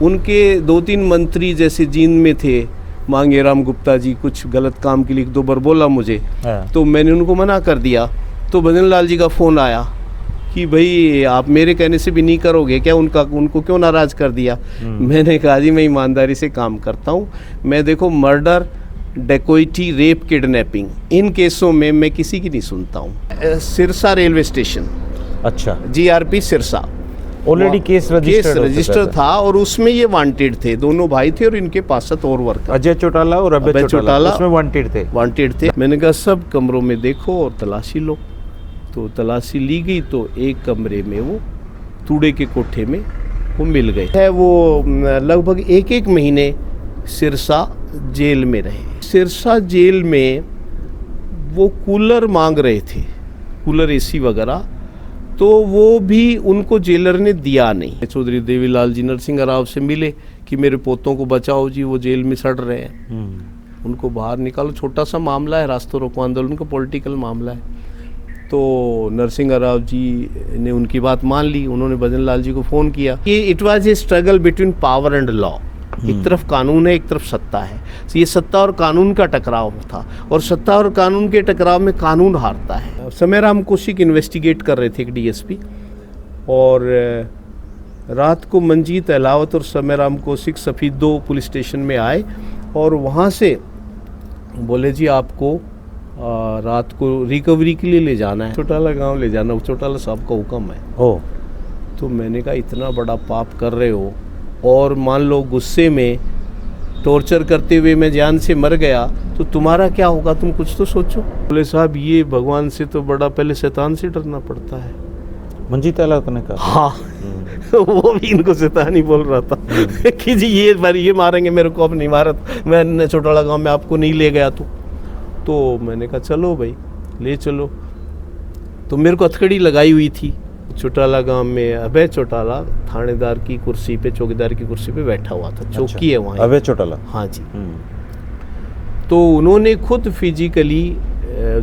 उनके 2-3 मंत्री जैसे जींद में थे, मांगेराम गुप्ता जी, कुछ गलत काम के लिए 1-2 बार बोला मुझे, तो मैंने उनको मना कर दिया। तो भजन लाल जी का फ़ोन आया कि भाई आप मेरे कहने से भी नहीं करोगे क्या, उनको क्यों नाराज़ कर दिया। मैंने कहा जी मैं ईमानदारी से काम करता हूँ, मैं देखो मर्डर, डेकोइटी, रेप, किडनैपिंग, इन केसों में मैं किसी की नहीं सुनता हूँ। सिरसा रेलवे स्टेशन, अच्छा, GRP Sirsa, already case register था और उसमें ये वांटेड थे, दोनों भाई थे और इनके 5-7 और वर्कर, अजय चौटाला और अभय चौटाला उसमें वांटेड थे। मैंने कहा सब कमरों में देखो और तलाशी लो। तो तलाशी ली गई तो एक कमरे में वो तूड़े के कोठे में वो मिल गए है। वो लगभग 1 महीने सिरसा जेल में रहे। सिरसा जेल में वो कूलर मांग रहे थे, कूलर AC वगैरह, तो वो भी उनको जेलर ने दिया नहीं। चौधरी देवीलाल जी नरसिंह राव से मिले कि मेरे पोतों को बचाओ जी, वो जेल में सड़ रहे हैं, उनको बाहर निकालो, छोटा सा मामला है, रास्ता रोको आंदोलन का पॉलिटिकल मामला है। तो नरसिंह राव जी ने उनकी बात मान ली। उन्होंने भजन लाल जी को फ़ोन किया कि it was a struggle between power and law, एक तरफ कानून है, एक तरफ सत्ता है, तो ये सत्ता और कानून का टकराव था और सत्ता और कानून के टकराव में कानून हारता है। समयराम कौशिक इन्वेस्टिगेट कर रहे थे, एक DSP, और रात को मंजीत अहलावत और समयराम कौशिक सफीदो पुलिस स्टेशन में आए और वहाँ से बोले जी आपको रात को रिकवरी के लिए ले जाना है, चौटाला गांव ले जाना, चौटाला साहब का हुक्म है। तो मैंने कहा इतना बड़ा पाप कर रहे हो और मान लो गुस्से में टॉर्चर करते हुए मैं जान से मर गया तो तुम्हारा क्या होगा, तुम कुछ तो सोचो। बोले साहब ये भगवान से तो बड़ा पहले शैतान से डरना पड़ता है। मंजीत अहलावत ने कहा हाँ वो भी इनको शैतान ही बोल रहा था कि जी ये मारेंगे मेरे को, अब नहीं मारा, मैं चौटाला गांव में आपको नहीं ले गया तो मैंने कहा चलो भाई ले चलो। तो मेरे को हथकड़ी लगाई हुई थी। चौटाला गांव में अभय चौटाला थानेदार की कुर्सी पे, चौकीदार की कुर्सी पे बैठा हुआ था। चौकी अच्छा, है वहाँ। अभय चौटाला? हाँ जी। तो उन्होंने खुद फिजिकली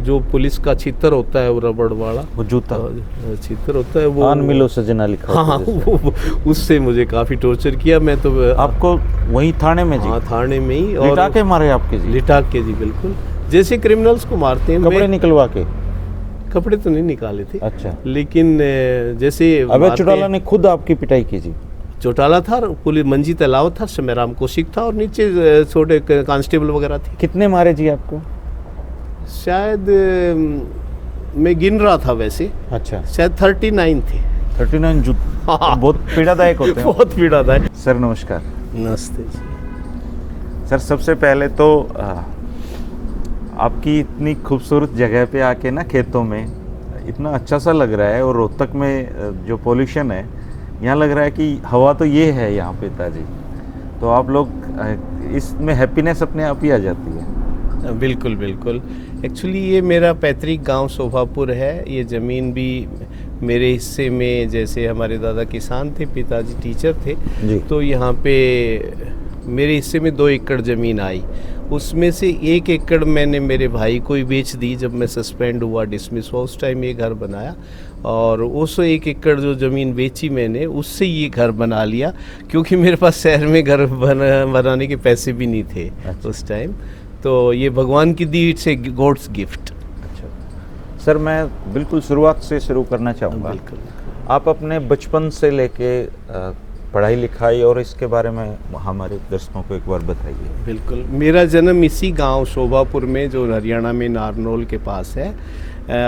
जो पुलिस का चित्र होता है वो रबड़ वाला, वो जूता चित्र होता है, वो आन मिलो सजना लिखा, हाँ उससे मुझे काफ़ी टॉर्चर किया। मैं तो आपको वहीं थाने में जी? हाँ थाने में ही। और लिटा के मारे आपके जी? लिटा के जी, बिल्कुल जैसे क्रिमिनल्स को मारते हैं। कपड़े निकलवा के? कपड़े तो नहीं निकाले थे। अच्छा। लेकिन जैसे अभय चौटाला ने खुद आपकी पिटाई की जी? चौटाला था, पुलिस मंजीत अहलावत था, समयराम कौशिक था और नीचे छोटे कांस्टेबल वगैरह थे। कितने मारे जी आपको? शायद मैं गिन रहा था वैसे। अच्छा। शायद 39 थे। 39 जूत? हाँ। बहुत पीड़ादायक होते हैं। बहुत पीड़ादायक। सर नमस्कार। नमस्ते जी। सर सबसे पहले तो आपकी इतनी खूबसूरत जगह पे आके ना, खेतों में इतना अच्छा सा लग रहा है, और रोहतक में जो पोल्यूशन है यहाँ लग रहा है कि हवा तो ये है यहाँ पे ताजी, तो आप लोग इसमें हैप्पीनेस अपने आप ही आ जाती है। बिल्कुल बिल्कुल। एक्चुअली ये मेरा पैतृक गांव शोभापुर है। ये ज़मीन भी मेरे हिस्से में, जैसे हमारे दादा किसान थे, पिताजी टीचर थे जी। तो यहाँ पे मेरे हिस्से में 2 एकड़ ज़मीन आई। उसमें से 1 एकड़ मैंने मेरे भाई को ही बेच दी जब मैं सस्पेंड हुआ, डिसमिस हुआ, उस टाइम ये घर बनाया। और उस 1 एकड़ जो ज़मीन बेची मैंने, उससे ये घर बना लिया, क्योंकि मेरे पास शहर में घर बनाने के पैसे भी नहीं थे। अच्छा। उस टाइम तो ये भगवान की दी, इट्स ए गॉड्स गिफ्ट। अच्छा सर, मैं बिल्कुल शुरुआत से शुरू करना चाहूँगा। बिल्कुल। आप अपने बचपन से लेके पढ़ाई लिखाई और इसके बारे में हमारे दर्शकों को एक बार बताइए। बिल्कुल। मेरा जन्म इसी गांव शोभापुर में, जो हरियाणा में नारनौल के पास है,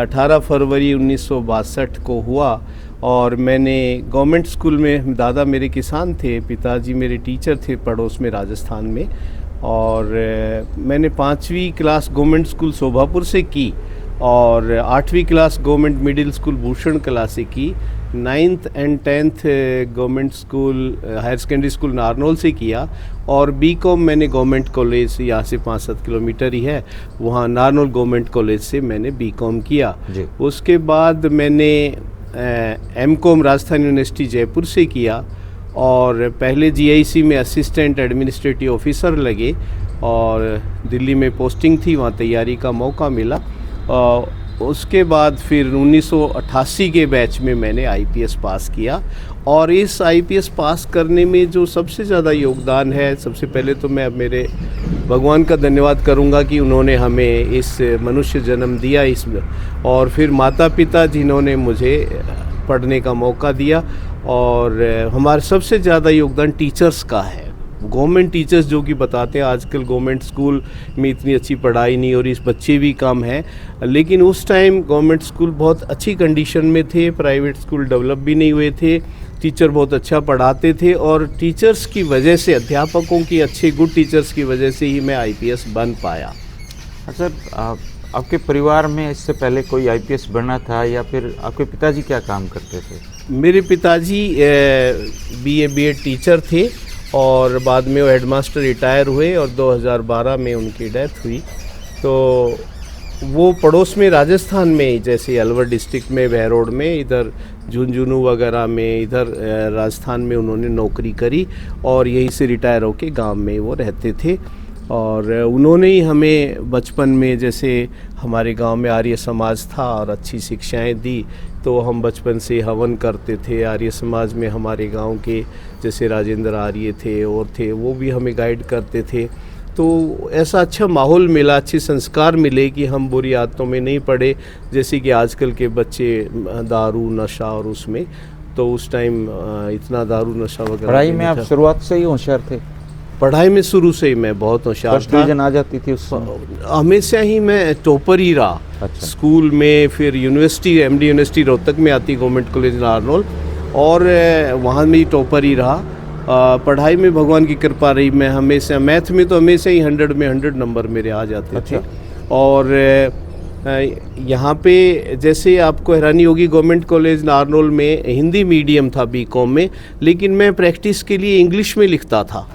18 फरवरी 1962 को हुआ। और मैंने गवर्नमेंट स्कूल में, दादा मेरे किसान थे, पिताजी मेरे टीचर थे पड़ोस में राजस्थान में। और मैंने 5वीं क्लास गवर्नमेंट स्कूल शोभापुर से की और 8वीं class government middle school Bhushan Kala से की। 9th and 10th government school higher secondary school Narnaul से किया। और बीकॉम मैंने गवर्नमेंट कॉलेज, यहाँ से 5-7 किलोमीटर ही है, वहाँ नारनौल गवर्नमेंट कॉलेज से मैंने बीकॉम किया। उसके बाद मैंने एमकॉम राजस्थान यूनिवर्सिटी जयपुर से किया और पहले GIC में असिस्टेंट एडमिनिस्ट्रेटिव ऑफिसर लगे और दिल्ली में पोस्टिंग थी, वहाँ तैयारी का मौका मिला। उसके बाद फिर 1988 के बैच में मैंने IPS पास किया और इस आईपीएस पास करने में जो सबसे ज़्यादा योगदान है, सबसे पहले तो मैं अब मेरे भगवान का धन्यवाद करूंगा कि उन्होंने हमें इस मनुष्य जन्म दिया और फिर माता पिता जिन्होंने मुझे पढ़ने का मौका दिया। और हमारे सबसे ज़्यादा योगदान टीचर्स का है। गवर्नमेंट टीचर्स जो कि बताते हैं आजकल गवर्नमेंट स्कूल में इतनी अच्छी पढ़ाई नहीं हो रही, इस बच्चे भी कम हैं, लेकिन उस टाइम गवर्नमेंट स्कूल बहुत अच्छी कंडीशन में थे, प्राइवेट स्कूल डेवलप भी नहीं हुए थे, टीचर बहुत अच्छा पढ़ाते थे और टीचर्स की वजह से, अध्यापकों की अच्छे गुड टीचर्स की वजह से ही मैं आईपीएस बन पाया। सर, आपके परिवार में इससे पहले कोई आईपीएस बनना था या फिर आपके पिताजी क्या काम करते थे? मेरे पिताजी बीएड टीचर थे और बाद में वो हेडमास्टर रिटायर हुए और 2012 में उनकी डेथ हुई। तो वो पड़ोस में राजस्थान में, जैसे अलवर डिस्ट्रिक्ट में बहरोड में, इधर झुंझुनू वगैरह में, इधर राजस्थान में उन्होंने नौकरी करी और यहीं से रिटायर होके गांव में वो रहते थे। और उन्होंने ही हमें बचपन में, जैसे हमारे गांव में आर्य समाज था और अच्छी शिक्षाएं दी, तो हम बचपन से हवन करते थे। आर्य समाज में हमारे गांव के जैसे राजेंद्र आर्य थे और थे, वो भी हमें गाइड करते थे। तो ऐसा अच्छा माहौल मिला, अच्छे संस्कार मिले कि हम बुरी आदतों में नहीं पड़े, जैसे कि आजकल के बच्चे दारू नशा और उसमें। तो उस टाइम इतना दारू नशा वगैरह। पढ़ाई में आप शुरुआत से ही होशियार थे? पढ़ाई में शुरू से ही मैं बहुत होशियार था। फर्स्ट डिवीजन आ जाती थी उस समय? हमेशा ही मैं टॉपर ही रहा। अच्छा। स्कूल में, फिर यूनिवर्सिटी, एमडी यूनिवर्सिटी रोहतक में आती, गवर्नमेंट कॉलेज नारनौल, और वहाँ में ही टॉपर ही रहा। पढ़ाई में भगवान की कृपा रही, मैं हमेशा, मैथ में तो हमेशा ही 100 में 100 नंबर मेरे आ जाते थे। और यहाँ पे जैसे आपको हैरानी होगी, गवर्नमेंट कॉलेज नारनौल में हिंदी मीडियम था बीकॉम में, लेकिन मैं प्रैक्टिस के लिए इंग्लिश में लिखता था।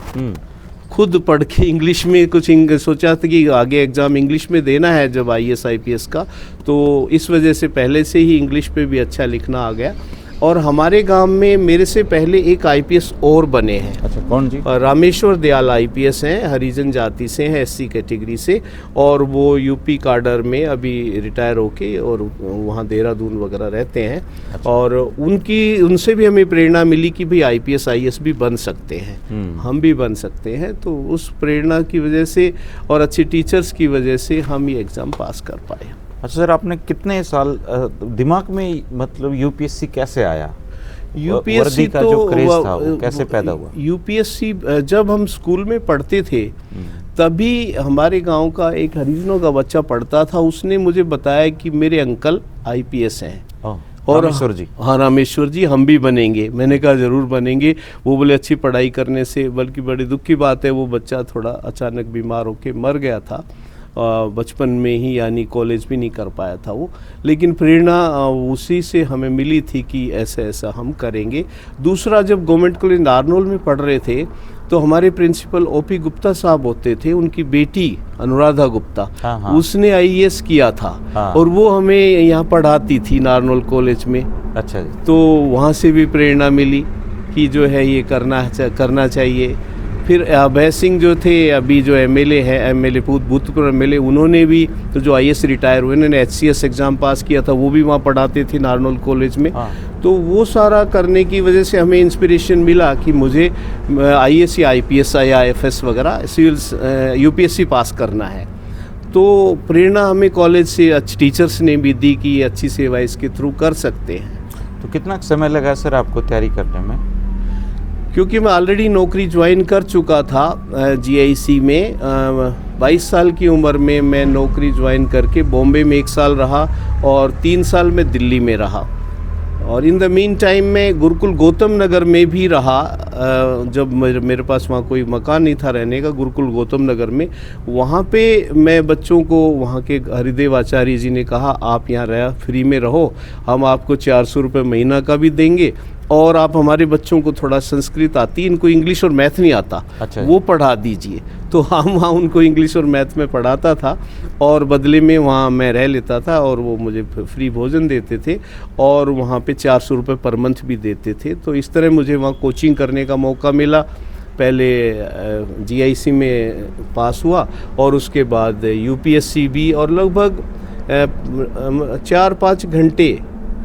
खुद पढ़ के इंग्लिश में कुछ सोचा था कि आगे एग्ज़ाम इंग्लिश में देना है जब आईएएस आईपीएस का, तो इस वजह से पहले से ही इंग्लिश पे भी अच्छा लिखना आ गया। और हमारे गांव में मेरे से पहले एक आईपीएस और बने हैं। अच्छा, कौन जी? रामेश्वर दयाल आईपीएस हैं, हरिजन जाति से हैं, एससी कैटेगरी से, और वो यूपी काडर में अभी रिटायर होके और वहाँ देहरादून वगैरह रहते हैं। अच्छा। और उनसे भी हमें प्रेरणा मिली कि भाई आईपीएस आईएएस भी बन सकते हैं, हम भी बन सकते हैं। तो उस प्रेरणा की वजह से और अच्छे टीचर्स की वजह से हम ये एग्ज़ाम पास कर पाए। अच्छा सर, आपने कितने साल दिमाग में, मतलब यूपीएससी कैसे आया? यूपीएससी का जो क्रेज था वो कैसे पैदा हुआ? यूपीएससी जब हम स्कूल में पढ़ते थे तभी हमारे गांव का एक हरिजनों का बच्चा पढ़ता था, उसने मुझे बताया कि मेरे अंकल आईपीएस हैं। और रामेश्वर जी? हाँ, रामेश्वर जी, हम भी बनेंगे। मैंने कहा ज़रूर बनेंगे। वो बोले अच्छी पढ़ाई करने से, बल्कि बड़ी दुख की बात है वो बच्चा थोड़ा अचानक बीमार होकर मर गया था बचपन में ही, यानी कॉलेज भी नहीं कर पाया था वो। लेकिन प्रेरणा उसी से हमें मिली थी कि ऐसा ऐसा हम करेंगे। दूसरा, जब गवर्नमेंट कॉलेज नारनौल में पढ़ रहे थे तो हमारे प्रिंसिपल ओपी गुप्ता साहब होते थे, उनकी बेटी अनुराधा गुप्ता, उसने आईएएस किया था। और वो हमें यहाँ पढ़ाती थी नारनौल कॉलेज में। अच्छा जी। तो वहाँ से भी प्रेरणा मिली कि जो है ये करना चाहिए। फिर अभय सिंह जो थे, अभी जो एमएलए है, एमएलए भूतपूर्व एमएलए, उन्होंने भी तो जो आईएएस रिटायर हुए, उन्होंने एचसीएस एग्ज़ाम पास किया था, वो भी वहाँ पढ़ाते थे नारनौल कॉलेज में। तो वो सारा करने की वजह से हमें इंस्पिरेशन मिला कि मुझे आईएएस या आईपीएस या आईएफएस वगैरह सिविल्स यूपीएससी पास करना है। तो प्रेरणा हमें कॉलेज से अच्छे टीचर्स ने भी दी कि अच्छी सेवा इसके थ्रू कर सकते हैं। तो कितना समय लगा सर आपको तैयारी करने में? क्योंकि मैं ऑलरेडी नौकरी ज्वाइन कर चुका था जीआईसी में, 22 साल की उम्र में मैं नौकरी ज्वाइन करके बॉम्बे में 1 साल रहा और 3 साल में दिल्ली में रहा। और इन द मीन टाइम में गुरुकुल गौतम नगर में भी रहा। जब मेरे पास वहाँ कोई मकान नहीं था रहने का, गुरुकुल गौतम नगर में, वहाँ पे मैं बच्चों को, वहाँ के हरिदेव आचार्य जी ने कहा आप यहाँ फ्री में रहो, हम आपको 400 रुपये महीना का भी देंगे और आप हमारे बच्चों को थोड़ा संस्कृत आती, इनको इंग्लिश और मैथ नहीं आता। अच्छा। वो पढ़ा दीजिए। तो हम वहाँ उनको इंग्लिश और मैथ में पढ़ाता था और बदले में वहाँ मैं रह लेता था और वो मुझे फ्री भोजन देते थे और वहाँ पे 400 रुपये पर मंथ भी देते थे। तो इस तरह मुझे वहाँ कोचिंग करने का मौका मिला। पहले जीआईसी में पास हुआ और उसके बाद यूपीएससी भी, और लगभग 4-5 घंटे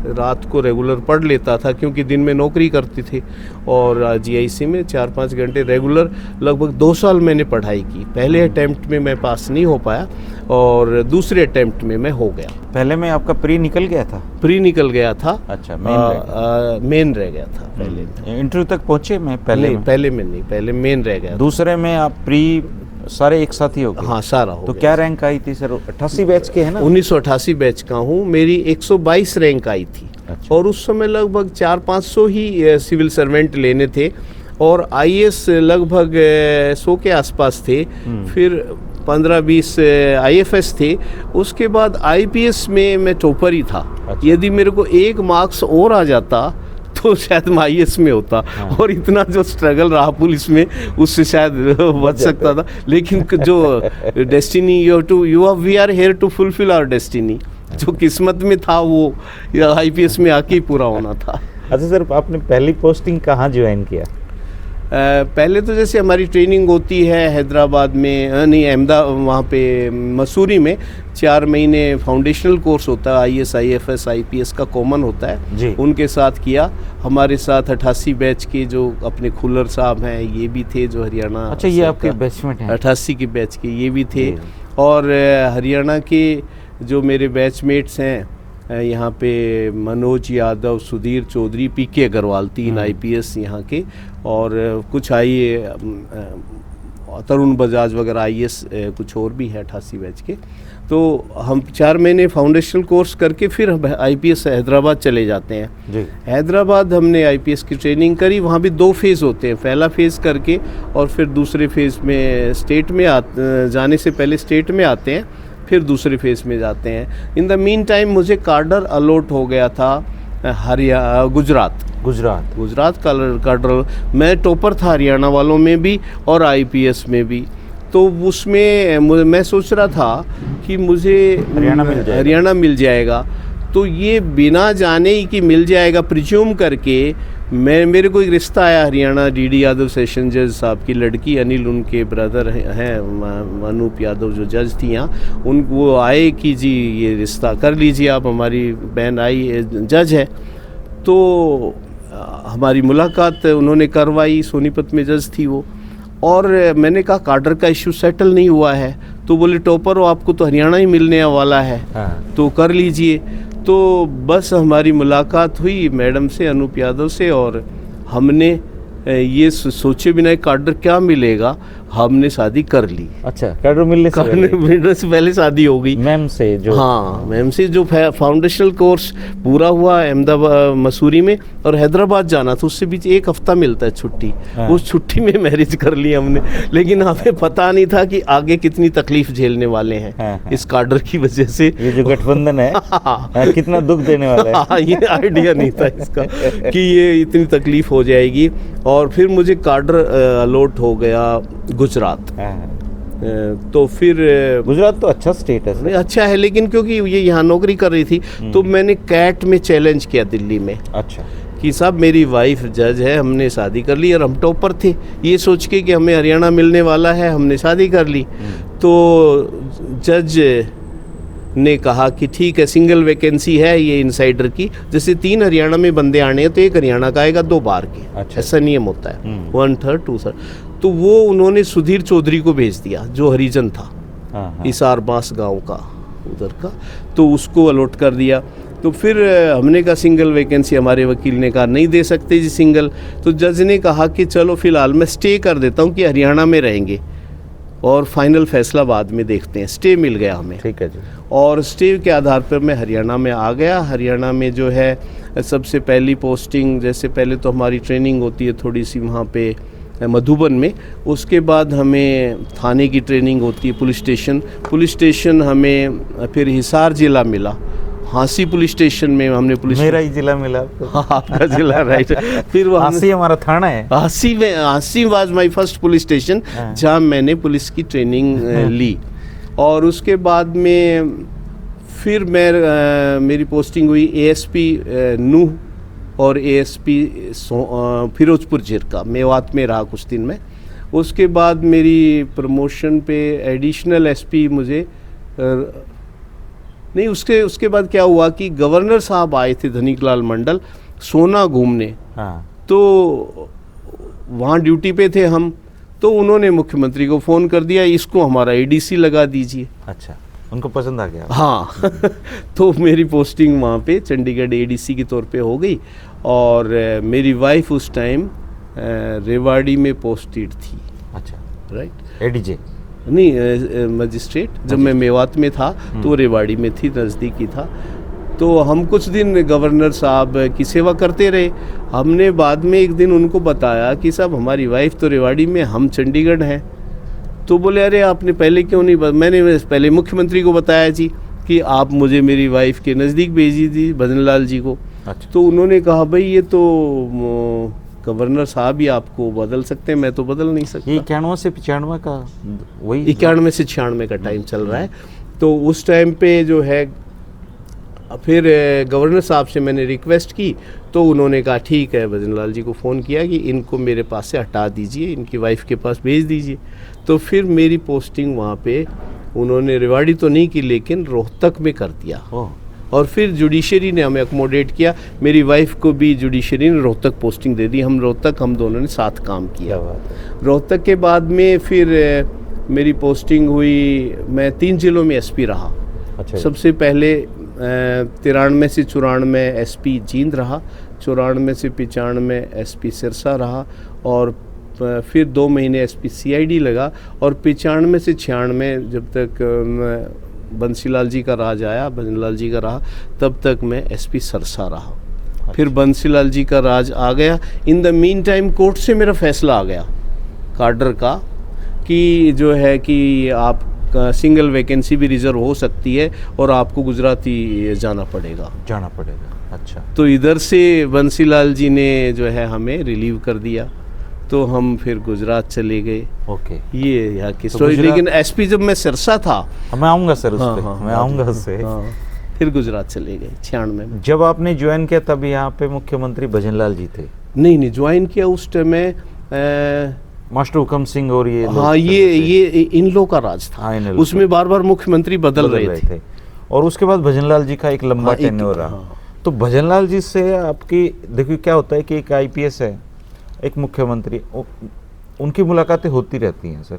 रात को रेगुलर पढ़ लेता था, क्योंकि दिन में नौकरी करती थी। और जीआईसी में 4-5 घंटे रेगुलर लगभग 2 साल मैंने पढ़ाई की। पहले अटैम्प्ट में मैं पास नहीं हो पाया और दूसरे अटैम्प्ट में मैं हो गया। पहले में आपका प्री निकल गया था? प्री निकल गया था। अच्छा, मेन रह गया था पहले। इंटरव्यू तक पहुँचे में? पहले नहीं, पहले में नहीं, पहले मेन रह गया। दूसरे में आप प्री सारे एक साथ ही हो गए? हाँ, सारा हो तो गया। क्या रैंक आई थी सर? 88 बैच के है ना? 1988 बैच का हूँ। मेरी 122 रैंक आई थी। अच्छा। और उस समय लगभग 400-500 ही सिविल सर्वेंट लेने थे और आईएएस लगभग 100 के आसपास थे। फिर 15-20 आईएफएस थे। उसके बाद आईपीएस में मैं टॉपर ही था। अच्छा। यदि मेरे को 1 मार्क्स और आ जाता तो शायद मैं आईएएस में होता। हाँ। और इतना जो स्ट्रगल रहा पुलिस में, उससे शायद बच सकता था। लेकिन जो destiny we are here to fulfil our destiny, जो किस्मत में था वो आईपीएस में आके ही पूरा होना था। अच्छा सर, आपने पहली पोस्टिंग कहाँ ज्वाइन किया? पहले तो जैसे हमारी ट्रेनिंग होती है हैदराबाद में, नहीं अहमदाबाद, वहाँ पे मसूरी में 4 महीने फाउंडेशनल कोर्स होता है। आईएएस, आईएफएस, आईपीएस का कॉमन होता है जी। उनके साथ किया। हमारे साथ 88 बैच के जो अपने खुलर साहब हैं, ये भी थे जो हरियाणा। अच्छा, ये आपके बैचमेट हैं? 88 के बैच के ये भी थे। और हरियाणा के जो मेरे बैचमेट्स हैं, यहाँ पे मनोज यादव, सुधीर चौधरी, पीके अग्रवाल, 3 आईपीएस यहाँ के, और कुछ तरुण बजाज वगैरह आईएएस, कुछ और भी है 88 बैच के। तो हम 4 महीने फाउंडेशनल कोर्स करके फिर आईपीएस हैदराबाद चले जाते हैं जी। हैदराबाद हमने आईपीएस की ट्रेनिंग करी। वहाँ भी 2 फेज़ होते हैं, पहला फेज़ करके और फिर दूसरे फेज़ में स्टेट में जाने से पहले स्टेट में आते हैं, फिर दूसरे फेज़ में जाते हैं। इन द मीन टाइम मुझे कार्डर अलॉट हो गया था गुजरात का कार्डर। मैं टॉपर था हरियाणा वालों में भी और आईपीएस में भी। तो उसमें मैं सोच रहा था कि मुझे हरियाणा मिल जाएगा। तो ये बिना जाने ही कि मिल जाएगा प्रिज्यूम करके, मेरे को एक रिश्ता आया हरियाणा डीडी यादव सेशन जज साहब की लड़की, अनिल उनके ब्रदर हैं, अनूप यादव जो जज थी यहाँ, वो आए कि जी ये रिश्ता कर लीजिए आप, हमारी बहन आई जज है। तो हमारी मुलाकात उन्होंने करवाई, सोनीपत में जज थी वो। और मैंने कहा कार्डर का इश्यू सेटल नहीं हुआ है। तो बोले टॉपर हो, आपको तो हरियाणा ही मिलने वाला है। हाँ। तो कर लीजिए। तो बस हमारी मुलाकात हुई मैडम से, अनूप यादव से, और हमने ये सोचे बिना कार्डर क्या मिलेगा, हमने शादी कर ली। अच्छा, कार्डर मिलने से पहले शादी हो गई मैम से जो? हाँ, मैम से जो फाउंडेशनल कोर्स पूरा हुआ अहमदाबाद मसूरी में, और हैदराबाद जाना था, उससे बीच 1 हफ्ता मिलता है छुट्टी। हाँ। उस छुट्टी में मैरिज कर ली हमने। लेकिन हमें पता नहीं था कि आगे कितनी तकलीफ झेलने वाले हैं। हाँ। इस कार्डर की वजह से। ये जो गठबंधन है कितना दुख देने वाला है। ये आइडिया नहीं था इसका कि ये इतनी तकलीफ हो जाएगी। और फिर मुझे कार्डर अलॉट हो गया गुजरात। तो फिर गुजरात तो अच्छा स्टेट है। अच्छा है, लेकिन क्योंकि ये यहाँ नौकरी कर रही थी तो मैंने कैट में चैलेंज किया दिल्ली में। अच्छा। कि साहब मेरी वाइफ जज है, हमने शादी कर ली और हम टॉपर थे, ये सोच के कि हमें हरियाणा मिलने वाला है, हमने शादी कर ली। तो जज ने कहा कि ठीक है, सिंगल वैकेंसी है ये इनसाइडर की, जैसे 3 हरियाणा में बंदे आने हैं तो 1 हरियाणा का आएगा, 2 बाहर के। अच्छा। ऐसा नियम होता है, 1/3 2/3। तो वो उन्होंने सुधीर चौधरी को भेज दिया जो हरिजन था, इसार बांस गांव का उधर का, तो उसको अलॉट कर दिया। तो फिर हमने कहा सिंगल वैकेंसी, हमारे वकील ने कहा नहीं दे सकते जी सिंगल। तो जज ने कहा कि चलो फिलहाल मैं स्टे कर देता हूँ कि हरियाणा में रहेंगे और फाइनल फैसला बाद में देखते हैं। स्टे मिल गया हमें। ठीक है जी। और स्टे के आधार पर मैं हरियाणा में आ गया। हरियाणा में जो है सबसे पहली पोस्टिंग, जैसे पहले तो हमारी ट्रेनिंग होती है थोड़ी सी वहाँ पे मधुबन में, उसके बाद हमें थाने की ट्रेनिंग होती है, पुलिस स्टेशन हमें फिर हिसार ज़िला मिला, हाँसी पुलिस स्टेशन में हमने मेरा ही जिला मिला। हाँ, आपका जिला, राइट। फिर वो हाँसी हमारा थाना है। हाँसी was my first police station जहाँ मैंने पुलिस की ट्रेनिंग ली। और उसके बाद में फिर मेरी पोस्टिंग हुई एएसपी नूह और एएसपी फिरोजपुर झिरका, मेवात में रहा कुछ दिन में। उसके बाद मेरी प्रमोशन पे एडिशनल एसपी मुझे नहीं, उसके बाद क्या हुआ कि गवर्नर साहब आए थे धनीकलाल मंडल सोना घूमने, हाँ। तो वहाँ ड्यूटी पे थे हम, तो उन्होंने मुख्यमंत्री को फ़ोन कर दिया इसको हमारा एडीसी लगा दीजिए। अच्छा, उनको पसंद आ गया? हाँ तो मेरी पोस्टिंग वहाँ पे चंडीगढ़ एडीसी के तौर पे हो गई, और मेरी वाइफ उस टाइम रेवाड़ी में पोस्टेड थी। अच्छा, राइट। एडीजे नहीं, मजिस्ट्रेट। जब मैं मेवात में था तो रेवाड़ी में थी, नज़दीकी था। तो हम कुछ दिन गवर्नर साहब की सेवा करते रहे। हमने बाद में एक दिन उनको बताया कि साहब हमारी वाइफ तो रेवाड़ी में, हम चंडीगढ़ हैं। तो बोले अरे आपने पहले क्यों नहीं मैंने पहले मुख्यमंत्री को बताया जी कि आप मुझे मेरी वाइफ के नज़दीक भेजी थी, भजन लाल जी को। अच्छा। तो उन्होंने कहा भाई ये तो गवर्नर साहब ही आपको बदल सकते हैं, मैं तो बदल नहीं सकता। ये 91 से 95 का वही 91 से 96 का टाइम चल रहा है। तो उस टाइम पे जो है फिर गवर्नर साहब से मैंने रिक्वेस्ट की, तो उन्होंने कहा ठीक है, भजन लाल जी को फ़ोन किया कि इनको मेरे पास से हटा दीजिए, इनकी वाइफ के पास भेज दीजिए। तो फिर मेरी पोस्टिंग वहाँ पे उन्होंने रेवाड़ी तो नहीं की लेकिन रोहतक में कर दिया। और फिर जुडिशरी ने हमें अकोमोडेट किया, मेरी वाइफ को भी जुडिशरी ने रोहतक पोस्टिंग दे दी। हम दोनों ने साथ काम किया। रोहतक के बाद में फिर मेरी पोस्टिंग हुई, मैं 3 जिलों में एसपी रहा। अच्छा। सबसे पहले 93 से 94 एसपी जींद रहा, 94 से 95 एसपी सिरसा रहा, और फिर 2 महीने एसपी सीआईडी लगा, और 95 से 96 जब तक बंसीलाल जी का राज आया, भजन लाल जी का रहा, तब तक मैं एसपी सरसा रहा। अच्छा। फिर बंसीलाल जी का राज आ गया। In the mean time court से मेरा फैसला आ गया काडर का कि जो है कि आप सिंगल वैकेंसी भी रिजर्व हो सकती है और आपको गुजराती जाना पड़ेगा। अच्छा। तो इधर से बंसीलाल जी ने जो है हमें रिलीव कर दिया, तो हम फिर गुजरात चले गए। ओके। ये यहाँ की तो स्टोरी। लेकिन एसपी जब मैं सिरसा था, मैं आऊँगा सर उस पे, हाँ, मैं आऊँगा उससे। फिर गुजरात चले गए 96 में। जब आपने ज्वाइन किया तब यहाँ पे मुख्यमंत्री भजन लाल जी थे? नहीं, ज्वाइन किया उस टाइम में मास्टर हुकम सिंह और ये हाँ, ये इन लोग का राज था। उसमें बार बार मुख्यमंत्री बदल रहे थे। और उसके बाद भजन लाल जी का एक लंबा टेन्योर रहा। तो भजन लाल जी से आपकी, देखिए क्या होता है कि एक आईपीएस है, एक मुख्यमंत्री, उनकी मुलाकातें होती रहती हैं सर,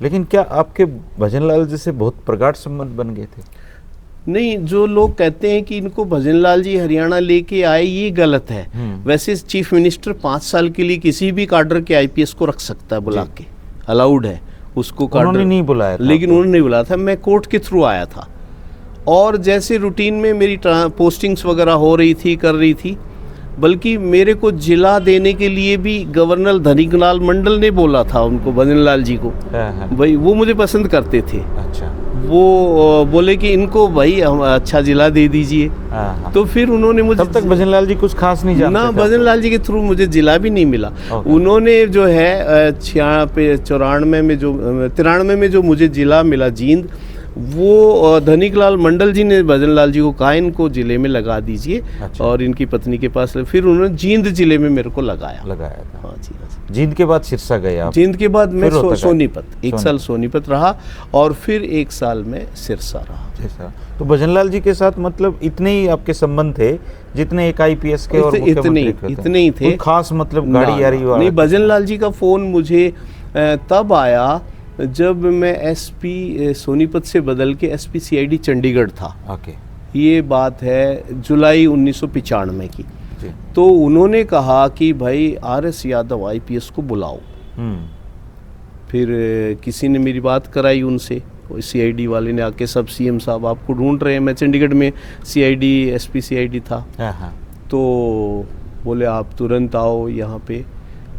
लेकिन क्या आपके भजन लाल जी से बहुत प्रगाढ़ संबंध बन गए थे? नहीं, जो लोग कहते हैं कि इनको भजन लाल जी हरियाणा लेके आए, ये गलत है। वैसे चीफ मिनिस्टर 5 साल के लिए किसी भी काडर के आईपीएस को रख सकता है बुला के, अलाउड है उसको। उन्होंने नहीं बुलाया था, लेकिन उन्होंने नहीं बुलाया था, मैं कोर्ट के थ्रू आया था। और जैसे रूटीन में मेरी पोस्टिंग्स वगैरह हो रही थी, कर रही थी, बल्कि मेरे को जिला देने के लिए भी गवर्नर धनीकलाल मंडल ने बोला था उनको, भजन लाल जी को। भाई वो मुझे पसंद करते थे। अच्छा। वो बोले कि इनको भाई हम अच्छा जिला दे दीजिए। तो फिर उन्होंने मुझे, तब तक भजन लाल जी कुछ खास नहीं जानते ना, भजन लाल जी के थ्रू मुझे जिला भी नहीं मिला। उन्होंने जो है 93 में जो मुझे जिला मिला जींद, वो धनीकलाल मंडल जी ने भजन लाल जी को कहा इनको जिले में लगा दीजिए। अच्छा। और इनकी पत्नी के पास, फिर उन्होंने जींद जिले में मेरे को लगाया था। हाँ जी। जींद के बाद सिरसा गए आप? जींद के बाद मैं सोनीपत, 1 साल सोनीपत रहा, और फिर 1 साल में सिरसा रहा। तो भजन लाल जी के साथ मतलब इतने ही आपके संबंध थे जितने एक आईपीएस के और इतने ही थे। खास मतलब गाड़ी यारी वाला नहीं। भजन लाल जी का फोन मुझे तब आया जब मैं एसपी सोनीपत से बदल के एसपी सीआईडी चंडीगढ़ था। ओके। ये बात है जुलाई 1995 की। तो उन्होंने कहा कि भाई आरएस यादव आईपीएस को बुलाओ। फिर किसी ने मेरी बात कराई उनसे, सीआईडी वाले ने आके, सब सीएम साहब आपको ढूंढ रहे हैं। मैं चंडीगढ़ में सीआईडी एसपी सीआईडी था। तो बोले आप तुरंत आओ यहाँ पे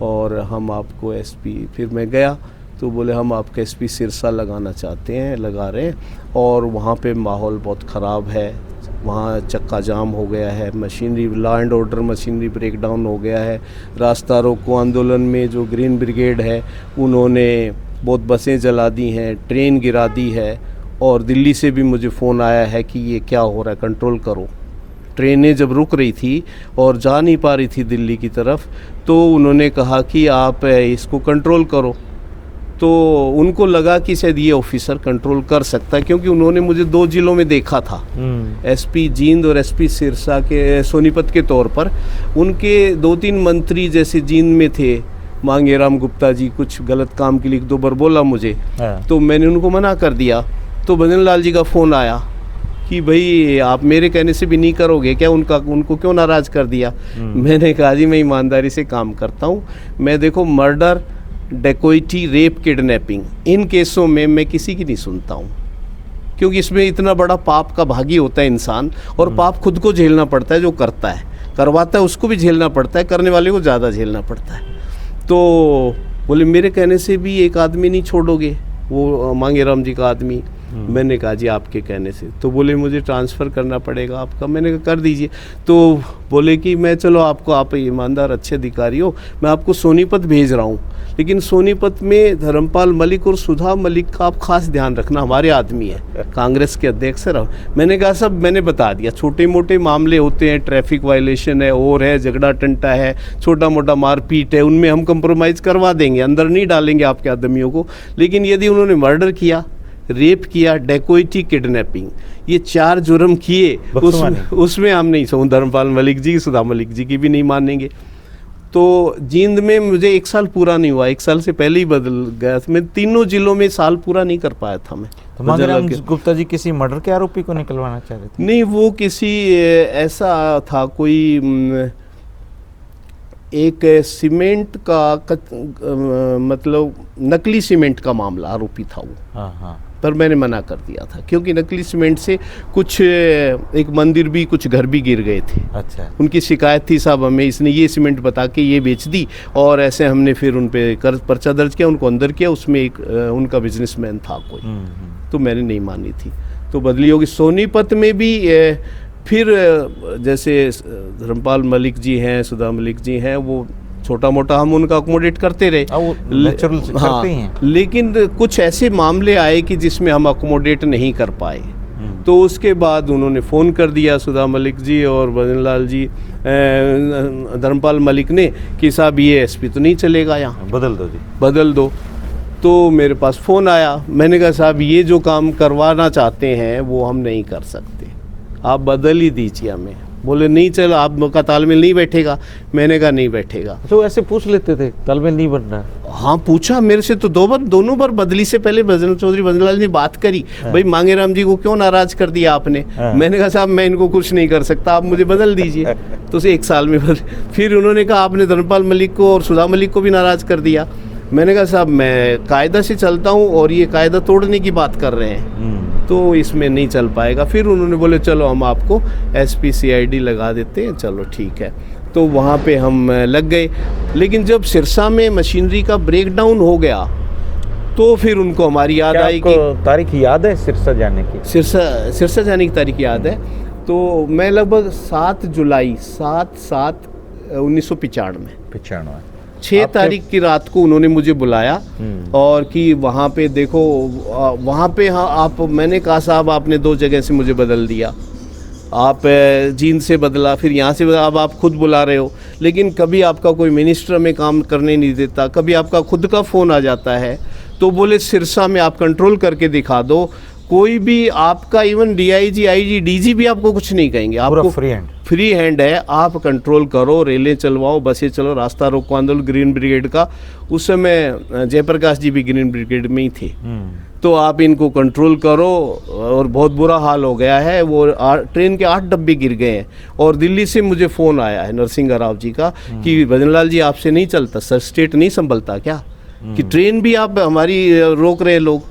और हम आपको एसपी, फिर मैं गया तो बोले हम आपका एसपी सिरसा लगाना चाहते हैं, लगा रहे हैं, और वहाँ पे माहौल बहुत ख़राब है, वहाँ चक्का जाम हो गया है, machinery, law and order machinery break down हो गया है। रास्ता रोको आंदोलन में जो ग्रीन ब्रिगेड है उन्होंने बहुत बसें जला दी हैं, ट्रेन गिरा दी है, और दिल्ली से भी मुझे फ़ोन आया है कि ये क्या हो रहा है, कंट्रोल करो। ट्रेनें जब रुक रही थी और जा नहीं पा रही थी दिल्ली की तरफ, तो उन्होंने कहा कि आप इसको कंट्रोल करो। तो उनको लगा कि शायद ये ऑफिसर कंट्रोल कर सकता है, क्योंकि उन्होंने मुझे 2 जिलों में देखा था, एसपी जींद और एसपी सिरसा के सोनीपत के तौर पर। उनके 2-3 मंत्री जैसे जींद में थे, मांगेराम गुप्ता जी, कुछ गलत काम के लिए 1-2 बार बोला मुझे, तो मैंने उनको मना कर दिया। तो भजन लाल जी का फ़ोन आया कि भाई आप मेरे कहने से भी नहीं करोगे क्या, उनको क्यों नाराज़ कर दिया। मैंने कहा जी मैं ईमानदारी से काम करता हूँ, मैं देखो मर्डर, डेकोइटी, रेप, किडनैपिंग, इन केसों में मैं किसी की नहीं सुनता हूँ, क्योंकि इसमें इतना बड़ा पाप का भागी होता है इंसान, और पाप खुद को झेलना पड़ता है, जो करता है, करवाता है उसको भी झेलना पड़ता है, करने वाले को ज़्यादा झेलना पड़ता है। तो बोले मेरे कहने से भी एक आदमी नहीं छोड़ोगे, वो मांगेराम जी का आदमी। मैंने कहा जी आपके कहने से। तो बोले मुझे ट्रांसफ़र करना पड़ेगा आपका। मैंने कहा कर दीजिए। तो बोले कि मैं चलो आपको, आप ईमानदार अच्छे अधिकारी हो, मैं आपको सोनीपत भेज रहा हूँ, लेकिन सोनीपत में धर्मपाल मलिक और सुधा मलिक का आप खास ध्यान रखना, हमारे आदमी है, कांग्रेस के अध्यक्ष रहो। मैंने कहा सब मैंने बता दिया, छोटे मोटे मामले होते हैं, ट्रैफिक वायलेशन है और है, झगड़ा टंटा है, छोटा मोटा मारपीट है, उनमें हम कंप्रोमाइज़ करवा देंगे, अंदर नहीं डालेंगे आपके आदमियों को। लेकिन यदि उन्होंने मर्डर किया, रेप किया, डेकोइटी, किडनैपिंग, ये 4 जुर्म किए, उसमें हम नहीं सो धर्मपाल मलिक जी, सुधा मलिक जी की भी नहीं मानेंगे। तो जींद में मुझे 1 साल पूरा नहीं हुआ, 1 साल से पहले ही बदल गया। मैं 3 जिलों में साल पूरा नहीं कर पाया था मैं। तो मांगेराम गुप्ता जी किसी मर्डर के आरोपी को निकलवाना चाह रहे थे? नहीं, वो किसी ऐसा था, कोई एक सीमेंट का मतलब नकली सीमेंट का मामला, आरोपी था वो। हाँ। पर मैंने मना कर दिया था, क्योंकि नकली सीमेंट से कुछ एक मंदिर भी, कुछ घर भी गिर गए थे। अच्छा। उनकी शिकायत थी साहब हमें इसने ये सीमेंट बता के ये बेच दी, और ऐसे हमने फिर उन पे पर्चा दर्ज किया, उनको अंदर किया। उसमें एक उनका बिजनेसमैन था कोई, तो मैंने नहीं मानी थी, तो बदली होगी। सोनीपत में भी फिर जैसे धर्मपाल मलिक जी हैं, सुधा मलिक जी हैं, वो छोटा मोटा हम उनका अकोमोडेट करते रहे, करते ही हैं। लेकिन कुछ ऐसे मामले आए कि जिसमें हम अकोमोडेट नहीं कर पाए। तो उसके बाद उन्होंने फ़ोन कर दिया, सुधा मलिक जी और भजन लाल जी, धर्मपाल मलिक ने, कि साहब ये एसपी तो नहीं चलेगा, यहाँ बदल दो जी, बदल दो। तो मेरे पास फ़ोन आया, मैंने कहा साहब ये जो काम करवाना चाहते हैं वो हम नहीं कर सकते, आप बदल ही दीजिए हमें। बोले नहीं चलो, आपका तालमेल नहीं बैठेगा। मैंने कहा नहीं बैठेगा। तो ऐसे पूछ लेते थे, तालमेल नहीं बन रहा? हाँ पूछा मेरे से, तो दोनों बार बदली से पहले चौधरी भजन लाल ने बात करी, भाई मांगेराम जी को क्यों नाराज कर दिया आपने। मैंने कहा साहब मैं इनको कुछ नहीं कर सकता, आप मुझे बदल दीजिए। तो उसे 1 साल में फिर उन्होंने कहा आपने धर्मपाल मलिक को और सुधा मलिक को भी नाराज कर दिया। मैंने कहा साहब मैं कायदा से चलता हूँ और ये कायदा तोड़ने की बात कर रहे हैं, तो इसमें नहीं चल पाएगा। फिर उन्होंने बोले चलो हम आपको एसपी CID लगा देते हैं। चलो ठीक है, तो वहाँ पे हम लग गए। लेकिन जब सिरसा में मशीनरी का ब्रेकडाउन हो गया, तो फिर उनको हमारी याद आई कि तारीख याद है सिरसा जाने की? सिरसा जाने की तारीख याद है। तो मैं लगभग 7 जुलाई 1995 6 तारीख की रात को उन्होंने मुझे बुलाया, और कि वहाँ पे देखो, वहाँ पे हाँ आप, मैंने कहा साहब आपने 2 जगह से मुझे बदल दिया, आप जींद से बदला, फिर यहाँ से बदला, अब आप खुद बुला रहे हो, लेकिन कभी आपका कोई मिनिस्टर में काम करने नहीं देता, कभी आपका खुद का फ़ोन आ जाता है। तो बोले सिरसा में आप कंट्रोल करके दिखा दो, कोई भी आपका, इवन DIG IG DG भी आपको कुछ नहीं कहेंगे, आपको फ्री हैंड है, आप कंट्रोल करो, रेलें चलवाओ, बसें चलो, रास्ता रोको आंदोलन ग्रीन ब्रिगेड का, उस समय जयप्रकाश जी भी ग्रीन ब्रिगेड में ही थे। तो आप इनको कंट्रोल करो, और बहुत बुरा हाल हो गया है। वो ट्रेन के 8 डब्बे गिर गए हैं, और दिल्ली से मुझे फ़ोन आया है नरसिंह राव जी का कि भजन लाल जी आपसे नहीं चलता सर, स्टेट नहीं संभलता क्या, कि ट्रेन भी आप हमारी रोक रहे लोग,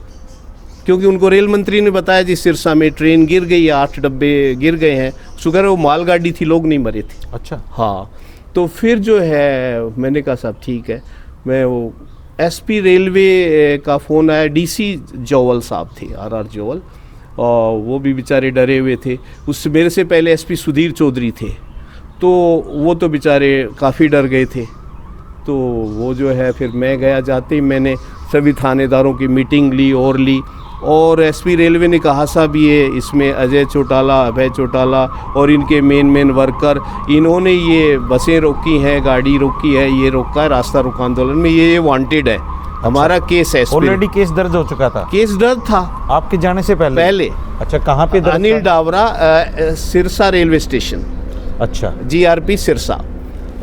क्योंकि उनको रेल मंत्री ने बताया जी सिरसा में ट्रेन गिर गई है, 8 डब्बे गिर गए हैं, शुक्र है वो मालगाड़ी थी, लोग नहीं मरे थे। अच्छा। हाँ, तो फिर जो है मैंने कहा साहब ठीक है, मैं वो SP रेलवे का फ़ोन आया, DC जोवल साहब थे, RR जोवल, और वो भी बेचारे डरे हुए थे। उससे मेरे से पहले SP सुधीर चौधरी थे, तो वो तो बेचारे काफ़ी डर गए थे। तो वो जो है, फिर मैं गया, जाते ही मैंने सभी थानेदारों की मीटिंग ली, और SP रेलवे ने कहा साहब ये इसमें अजय चौटाला, अभय चौटाला और इनके मेन वर्कर, इन्होंने ये बसें रोकी हैं, गाड़ी रोकी है, ये रोका है, रास्ता रोको आंदोलन में, ये वांटेड है, हमारा केस है, ऑलरेडी केस दर्ज हो चुका था केस दर्ज था आपके जाने से पहले? अच्छा, कहाँ पे दर्ज अनिल था? डावरा सिरसा रेलवे स्टेशन, अच्छा, GRP Sirsa.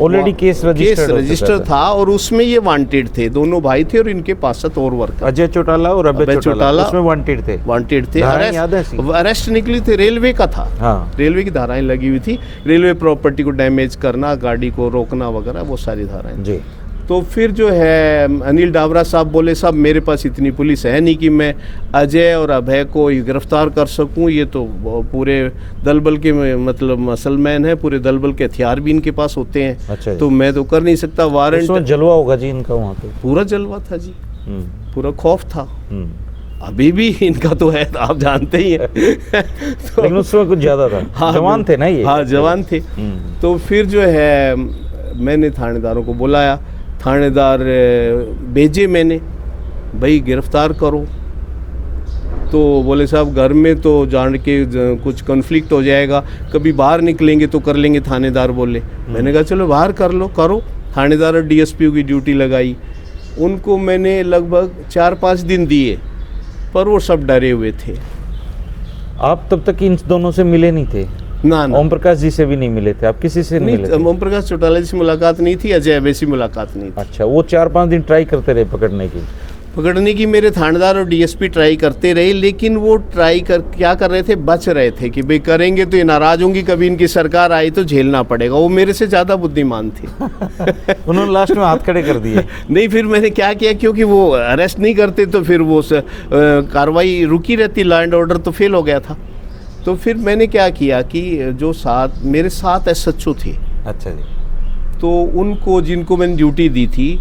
Already case register था और उसमें ये वांटेड थे, दोनों भाई थे और इनके पास 7 और वर्कर, अजय चौटाला और अभय चौटाला उसमें वांटेड थे। धाराएं याद है ऐसी? अरेस्ट निकली थी, रेलवे का था। हाँ, रेलवे की धाराएं लगी हुई थी, रेलवे प्रॉपर्टी को डैमेज करना, गाड़ी को रोकना वगैरह, वो सारी धाराएं जी। तो फिर जो है अनिल डावरा साहब बोले, साहब मेरे पास इतनी पुलिस है नहीं कि मैं अजय और अभय को गिरफ्तार कर सकूं, ये तो पूरे दलबल के मतलब मसलमैन है, पूरे दलबल के हथियार भी इनके पास होते हैं। अच्छा, तो मैं तो कर नहीं सकता, वारंट। जलवा होगा जी इनका वहाँ पे? पूरा जलवा था जी, पूरा खौफ था। अभी भी इनका तो है, आप जानते ही हैं। तो, लेकिन उसमें कुछ ज्यादा था। हाँ, जवान थे ना ये? हाँ, जवान थे। तो फिर जो है मैंने थानेदारों को बुलाया, थानेदार भेजे मैंने, भाई गिरफ्तार करो। तो बोले साहब घर में तो जान के कुछ कॉन्फ्लिक्ट हो जाएगा, कभी बाहर निकलेंगे तो कर लेंगे, थानेदार बोले। मैंने कहा चलो बाहर कर लो, करो। थानेदार और DSP की ड्यूटी लगाई, उनको मैंने लगभग 4-5 दिन दिए, पर वो सब डरे हुए थे। आप तब तक इन दोनों से मिले नहीं थे? ना, ओम प्रकाश जी से भी नहीं मिले थे आप? किसी से नहीं मिले थे? ओम प्रकाश चौटाला जी से मुलाकात नहीं थी, अजय अभय से मुलाकात नहीं थी। अच्छा, वो 4-5 दिन ट्राई करते रहे पकड़ने की? मेरे थानेदार और DSP ट्राई करते रहे, लेकिन वो क्या कर रहे थे, बच रहे थे कि भाई करेंगे तो ये नाराज होंगी, कभी इनकी सरकार आई तो झेलना पड़ेगा। वो मेरे से ज़्यादा बुद्धिमान थे। उन्होंने लास्ट में हाथ खड़े कर दिए? नहीं, फिर मैंने क्या किया, क्योंकि वो अरेस्ट नहीं करते तो फिर वो कार्रवाई रुकी रहती, लॉ एंड ऑर्डर तो फेल हो गया था। तो फिर मैंने क्या किया कि जो मेरे 7 SHO थे। अच्छा जी। तो उनको, जिनको मैंने ड्यूटी दी थी,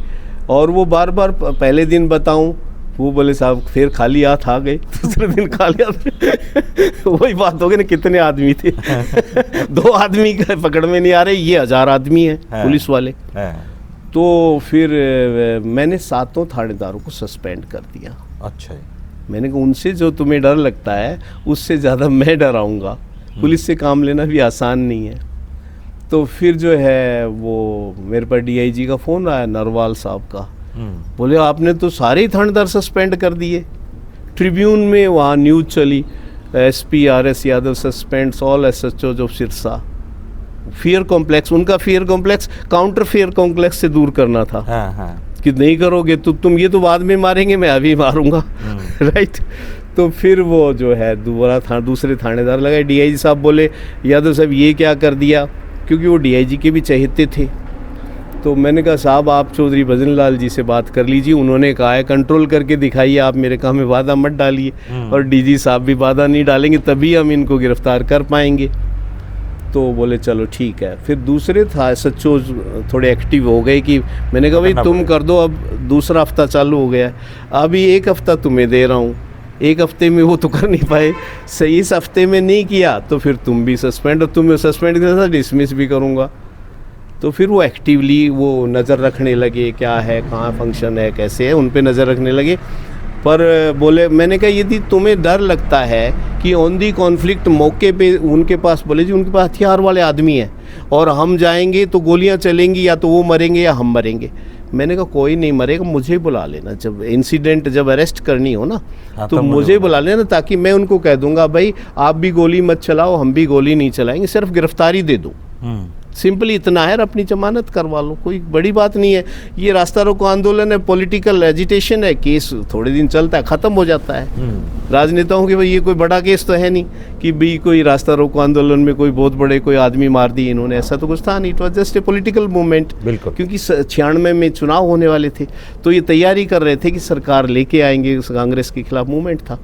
और वो बार बार पहले दिन बताऊं, वो बोले साहब फिर खाली हाथ आ गए, दूसरे दिन खाली हाथ। वही बात हो गई ना, कितने आदमी थे। 2 आदमी का पकड़ में नहीं आ रहे, ये 1000 आदमी है पुलिस वाले। तो फिर मैंने 7 थानेदारों को सस्पेंड कर दिया। अच्छा, मैंने कहा उनसे जो तुम्हें डर लगता है उससे ज़्यादा मैं डराऊंगा, पुलिस से काम लेना भी आसान नहीं है। तो फिर जो है वो मेरे पर DIG का फ़ोन आया, नरवाल साहब का। बोले आपने तो सारे ही थानेदार सस्पेंड कर दिए। ट्रिब्यून में वहाँ न्यूज़ चली, SP RS Yadav suspends all SHOs of Sirsa. Fear complex, उनका fear complex counter fear complex से दूर करना था। हाँ। कि नहीं करोगे तो तुम ये तो बाद में मारेंगे, मैं अभी मारूंगा। राइट। तो फिर वो जो है दूसरे थानेदार लगाए। DIG साहब बोले यादव साहब ये क्या कर दिया, क्योंकि वो DIG के भी चहेते थे। तो मैंने कहा साहब आप चौधरी भजन लाल जी से बात कर लीजिए, उन्होंने कहा है कंट्रोल करके दिखाइए, आप मेरे काम में बाधा मत डालिए, और DG साहब भी बाधा नहीं डालेंगे, तभी हम इनको गिरफ्तार कर पाएंगे। तो बोले चलो ठीक है। फिर दूसरे था SHO थोड़े एक्टिव हो गए कि मैंने कहा भाई तुम कर दो, अब दूसरा हफ्ता चालू हो गया है, अभी 1 हफ्ता तुम्हें दे रहा हूँ, 1 हफ्ते में वो तो कर नहीं पाए, सही इस हफ्ते में नहीं किया तो फिर तुम भी सस्पेंड, और तुम्हें सस्पेंड के साथ डिसमिस भी करूँगा। तो फिर वो एक्टिवली वो नज़र रखने लगे, क्या है, कहाँ फंक्शन है, कैसे है, उन पे नज़र रखने लगे। पर बोले, मैंने कहा यदि तुम्हें डर लगता है कि ऑन दी कॉन्फ्लिक्ट मौके पे उनके पास, बोले जी उनके पास हथियार वाले आदमी हैं और हम जाएंगे तो गोलियां चलेंगी, या तो वो मरेंगे या हम मरेंगे। मैंने कहा कोई नहीं मरेगा, मुझे बुला लेना, जब इंसिडेंट जब अरेस्ट करनी हो ना तो मुझे बुला लेना, ताकि मैं उनको कह दूंगा भाई आप भी गोली मत चलाओ, हम भी गोली नहीं चलाएंगे, सिर्फ गिरफ्तारी दे दो, सिंपली इतना है, अपनी जमानत करवा लो, कोई बड़ी बात नहीं है। ये रास्ता रोको आंदोलन है, पॉलिटिकल एजिटेशन है, केस थोड़े दिन चलता है, ख़त्म हो जाता है। राजनेताओं के भाई ये कोई बड़ा केस तो है नहीं कि भाई कोई रास्ता रोको आंदोलन में कोई बहुत बड़े कोई आदमी मार दिए इन्होंने, ऐसा तो कुछ था नहीं। It was just a political movement, क्योंकि 96 में चुनाव होने वाले थे, तो ये तैयारी कर रहे थे कि सरकार लेके आएंगे, कांग्रेस के खिलाफ मूवमेंट था।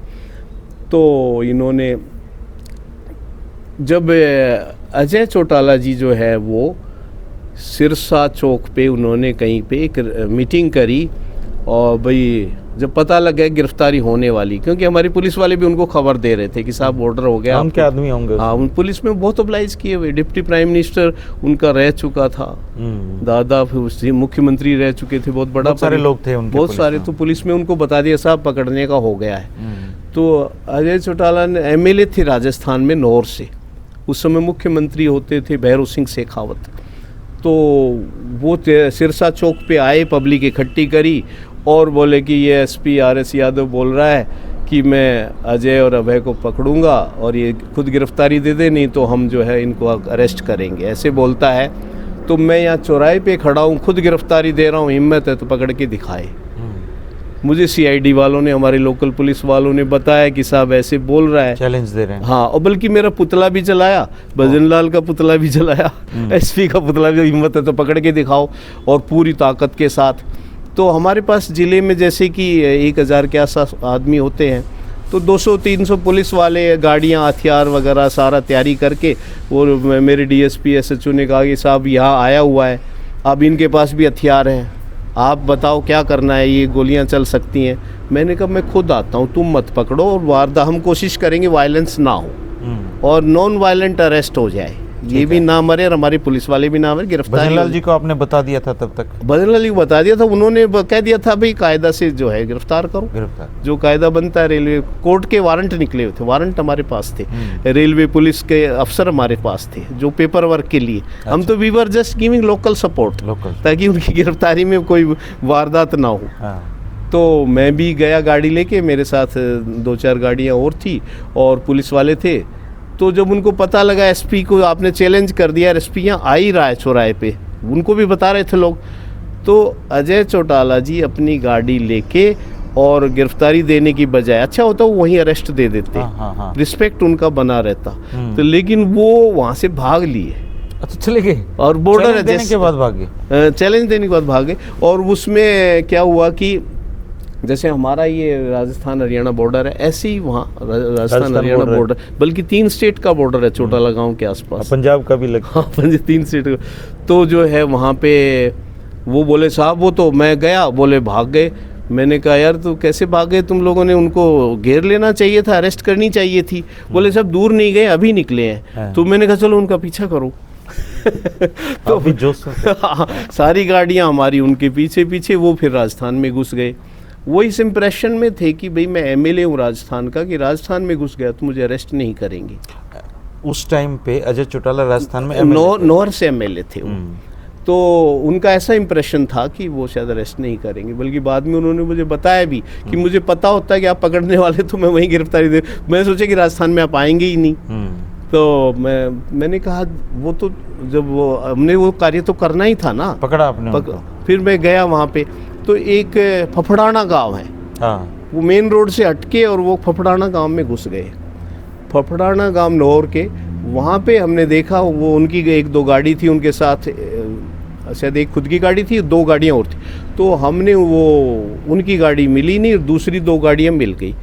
तो इन्होंने जब अजय चौटाला जी जो है वो सिरसा चौक पे उन्होंने कहीं पे एक मीटिंग करी, और भाई जब पता लग गया गिरफ्तारी होने वाली, क्योंकि हमारी पुलिस वाले भी उनको खबर दे रहे थे कि साहब ऑर्डर हो गया, उनके आदमी होंगे। हाँ, उन पुलिस में बहुत ऑब्लाइज किए हुए, डिप्टी प्राइम मिनिस्टर उनका रह चुका था, दादा मुख्यमंत्री रह चुके थे, बहुत बड़ा सारे लोग थे उनके, बहुत सारे। तो पुलिस में उनको बता दिया साहब पकड़ने का हो गया है। तो अजय चौटाला ने MLA थे राजस्थान में नौर से, उस समय मुख्यमंत्री होते थे भैरव सिंह शेखावत। तो वो सिरसा चौक पे आए, पब्लिक इकट्ठी करी और बोले कि ये एसपी आरएस यादव बोल रहा है कि मैं अजय और अभय को पकड़ूंगा और ये खुद गिरफ्तारी दे दे, नहीं तो हम जो है इनको अरेस्ट करेंगे, ऐसे बोलता है। तो मैं यहाँ चौराहे पे खड़ा हूँ, खुद गिरफ्तारी दे रहा हूँ, हिम्मत है तो पकड़ के दिखाए। मुझे सीआईडी वालों ने, हमारे लोकल पुलिस वालों ने बताया कि साहब ऐसे बोल रहा है, चैलेंज दे रहे हैं। हाँ, और बल्कि मेरा पुतला भी जलाया, भजन लाल का पुतला भी जलाया, एसपी का पुतला भी, हिम्मत है तो पकड़ के दिखाओ, और पूरी ताकत के साथ। तो हमारे पास ज़िले में जैसे कि 1000 के आसपास आदमी होते हैं, तो 200-300 पुलिस वाले, गाड़ियाँ, हथियार वगैरह सारा तैयारी करके, और मेरे डीएसपी एसएचओ ने कहा कि साहब यहाँ आया हुआ है, अब इनके पास भी हथियार हैं, आप बताओ क्या करना है, ये गोलियां चल सकती हैं। मैंने कहा मैं खुद आता हूँ, तुम मत पकड़ो, और वारदात हम कोशिश करेंगे वायलेंस ना हो और नॉन वायलेंट अरेस्ट हो जाए, ये भी ना मरे और हमारे पुलिस वाले भी ना मरे, गिरफ्तारी। भजन लाल जी को आपने बता दिया था तब तक? भजन लाल जी को बता दिया था, उन्होंने कह दिया था भाई कायदा से जो है गिरफ्तार करो, गिरफ्तार जो कायदा बनता है। रेलवे कोर्ट के वारंट निकले हुए थे, वारंट हमारे पास थे, रेलवे पुलिस के अफसर हमारे पास थे जो पेपर वर्क के लिए। हम तो we were just giving local support, ताकि उनकी गिरफ्तारी में कोई वारदात ना हो। तो मैं भी गया गाड़ी लेके, मेरे साथ 2-4 गाड़ियाँ और थी और पुलिस वाले थे। तो जब उनको पता लगा एसपी को आपने चैलेंज कर दिया, एसपी यहाँ आ ही रहा है चौराहे पे, उनको भी बता रहे थे लोग, तो अजय चौटाला जी अपनी गाड़ी लेके और गिरफ्तारी देने की बजाय, अच्छा होता वो वहीं अरेस्ट दे देते, रिस्पेक्ट उनका बना रहता, तो लेकिन वो वहाँ से भाग लिए। अच्छा, चले गए और बॉर्डर देने के बाद भाग गए, चैलेंज देने के बाद भागे। और उसमें क्या हुआ कि जैसे हमारा ये राजस्थान हरियाणा बॉर्डर है, ऐसे ही वहाँ राजस्थान हरियाणा बॉर्डर, बल्कि 3 स्टेट का बॉर्डर है चौटाला गांव के आसपास, पंजाब का भी लगता है। हाँ, 3 स्टेट का। तो जो है वहाँ पे वो बोले साहब, वो तो मैं गया, बोले भाग गए। मैंने कहा यार तो कैसे भाग गए तुम लोगों ने, उनको घेर लेना चाहिए था, अरेस्ट करनी चाहिए थी। बोले सब दूर नहीं गए, अभी निकले हैं। तो मैंने कहा चलो उनका पीछा करो। तो अभी जोश सारी गाड़ियाँ हमारी उनके पीछे पीछे, वो फिर राजस्थान में घुस गए। वो इस इम्प्रेशन में थे कि भाई मैं एमएलए हूँ राजस्थान का, कि राजस्थान में घुस गया तो मुझे अरेस्ट नहीं करेंगे। उस टाइम पे अजय चौटाला राजस्थान में नौर से एमएलए थे वो। तो उनका ऐसा इम्प्रेशन था कि वो शायद अरेस्ट नहीं करेंगे, बल्कि बाद में उन्होंने मुझे बताया भी कि मुझे पता होता है कि आप पकड़ने वाले, तो मैं वहीं गिरफ्तारी दे। मैं सोचा कि राजस्थान में आप आएंगे ही नहीं। तो मैंने कहा वो तो जब वो हमने वो कार्य तो करना ही था ना, पकड़ा आपने फिर मैं गया वहाँ पे, तो एक फफड़ाना गांव है, वो मेन रोड से हटके, और वो फफड़ाना गांव में घुस गए। फफड़ाना गांव नौर के, वहाँ पे हमने देखा वो उनकी 1-2 गाड़ी थी उनके साथ, शायद एक खुद की गाड़ी थी, 2 गाड़ियाँ और थी। तो हमने वो उनकी गाड़ी मिली नहीं और दूसरी 2 गाड़ियाँ मिल गई।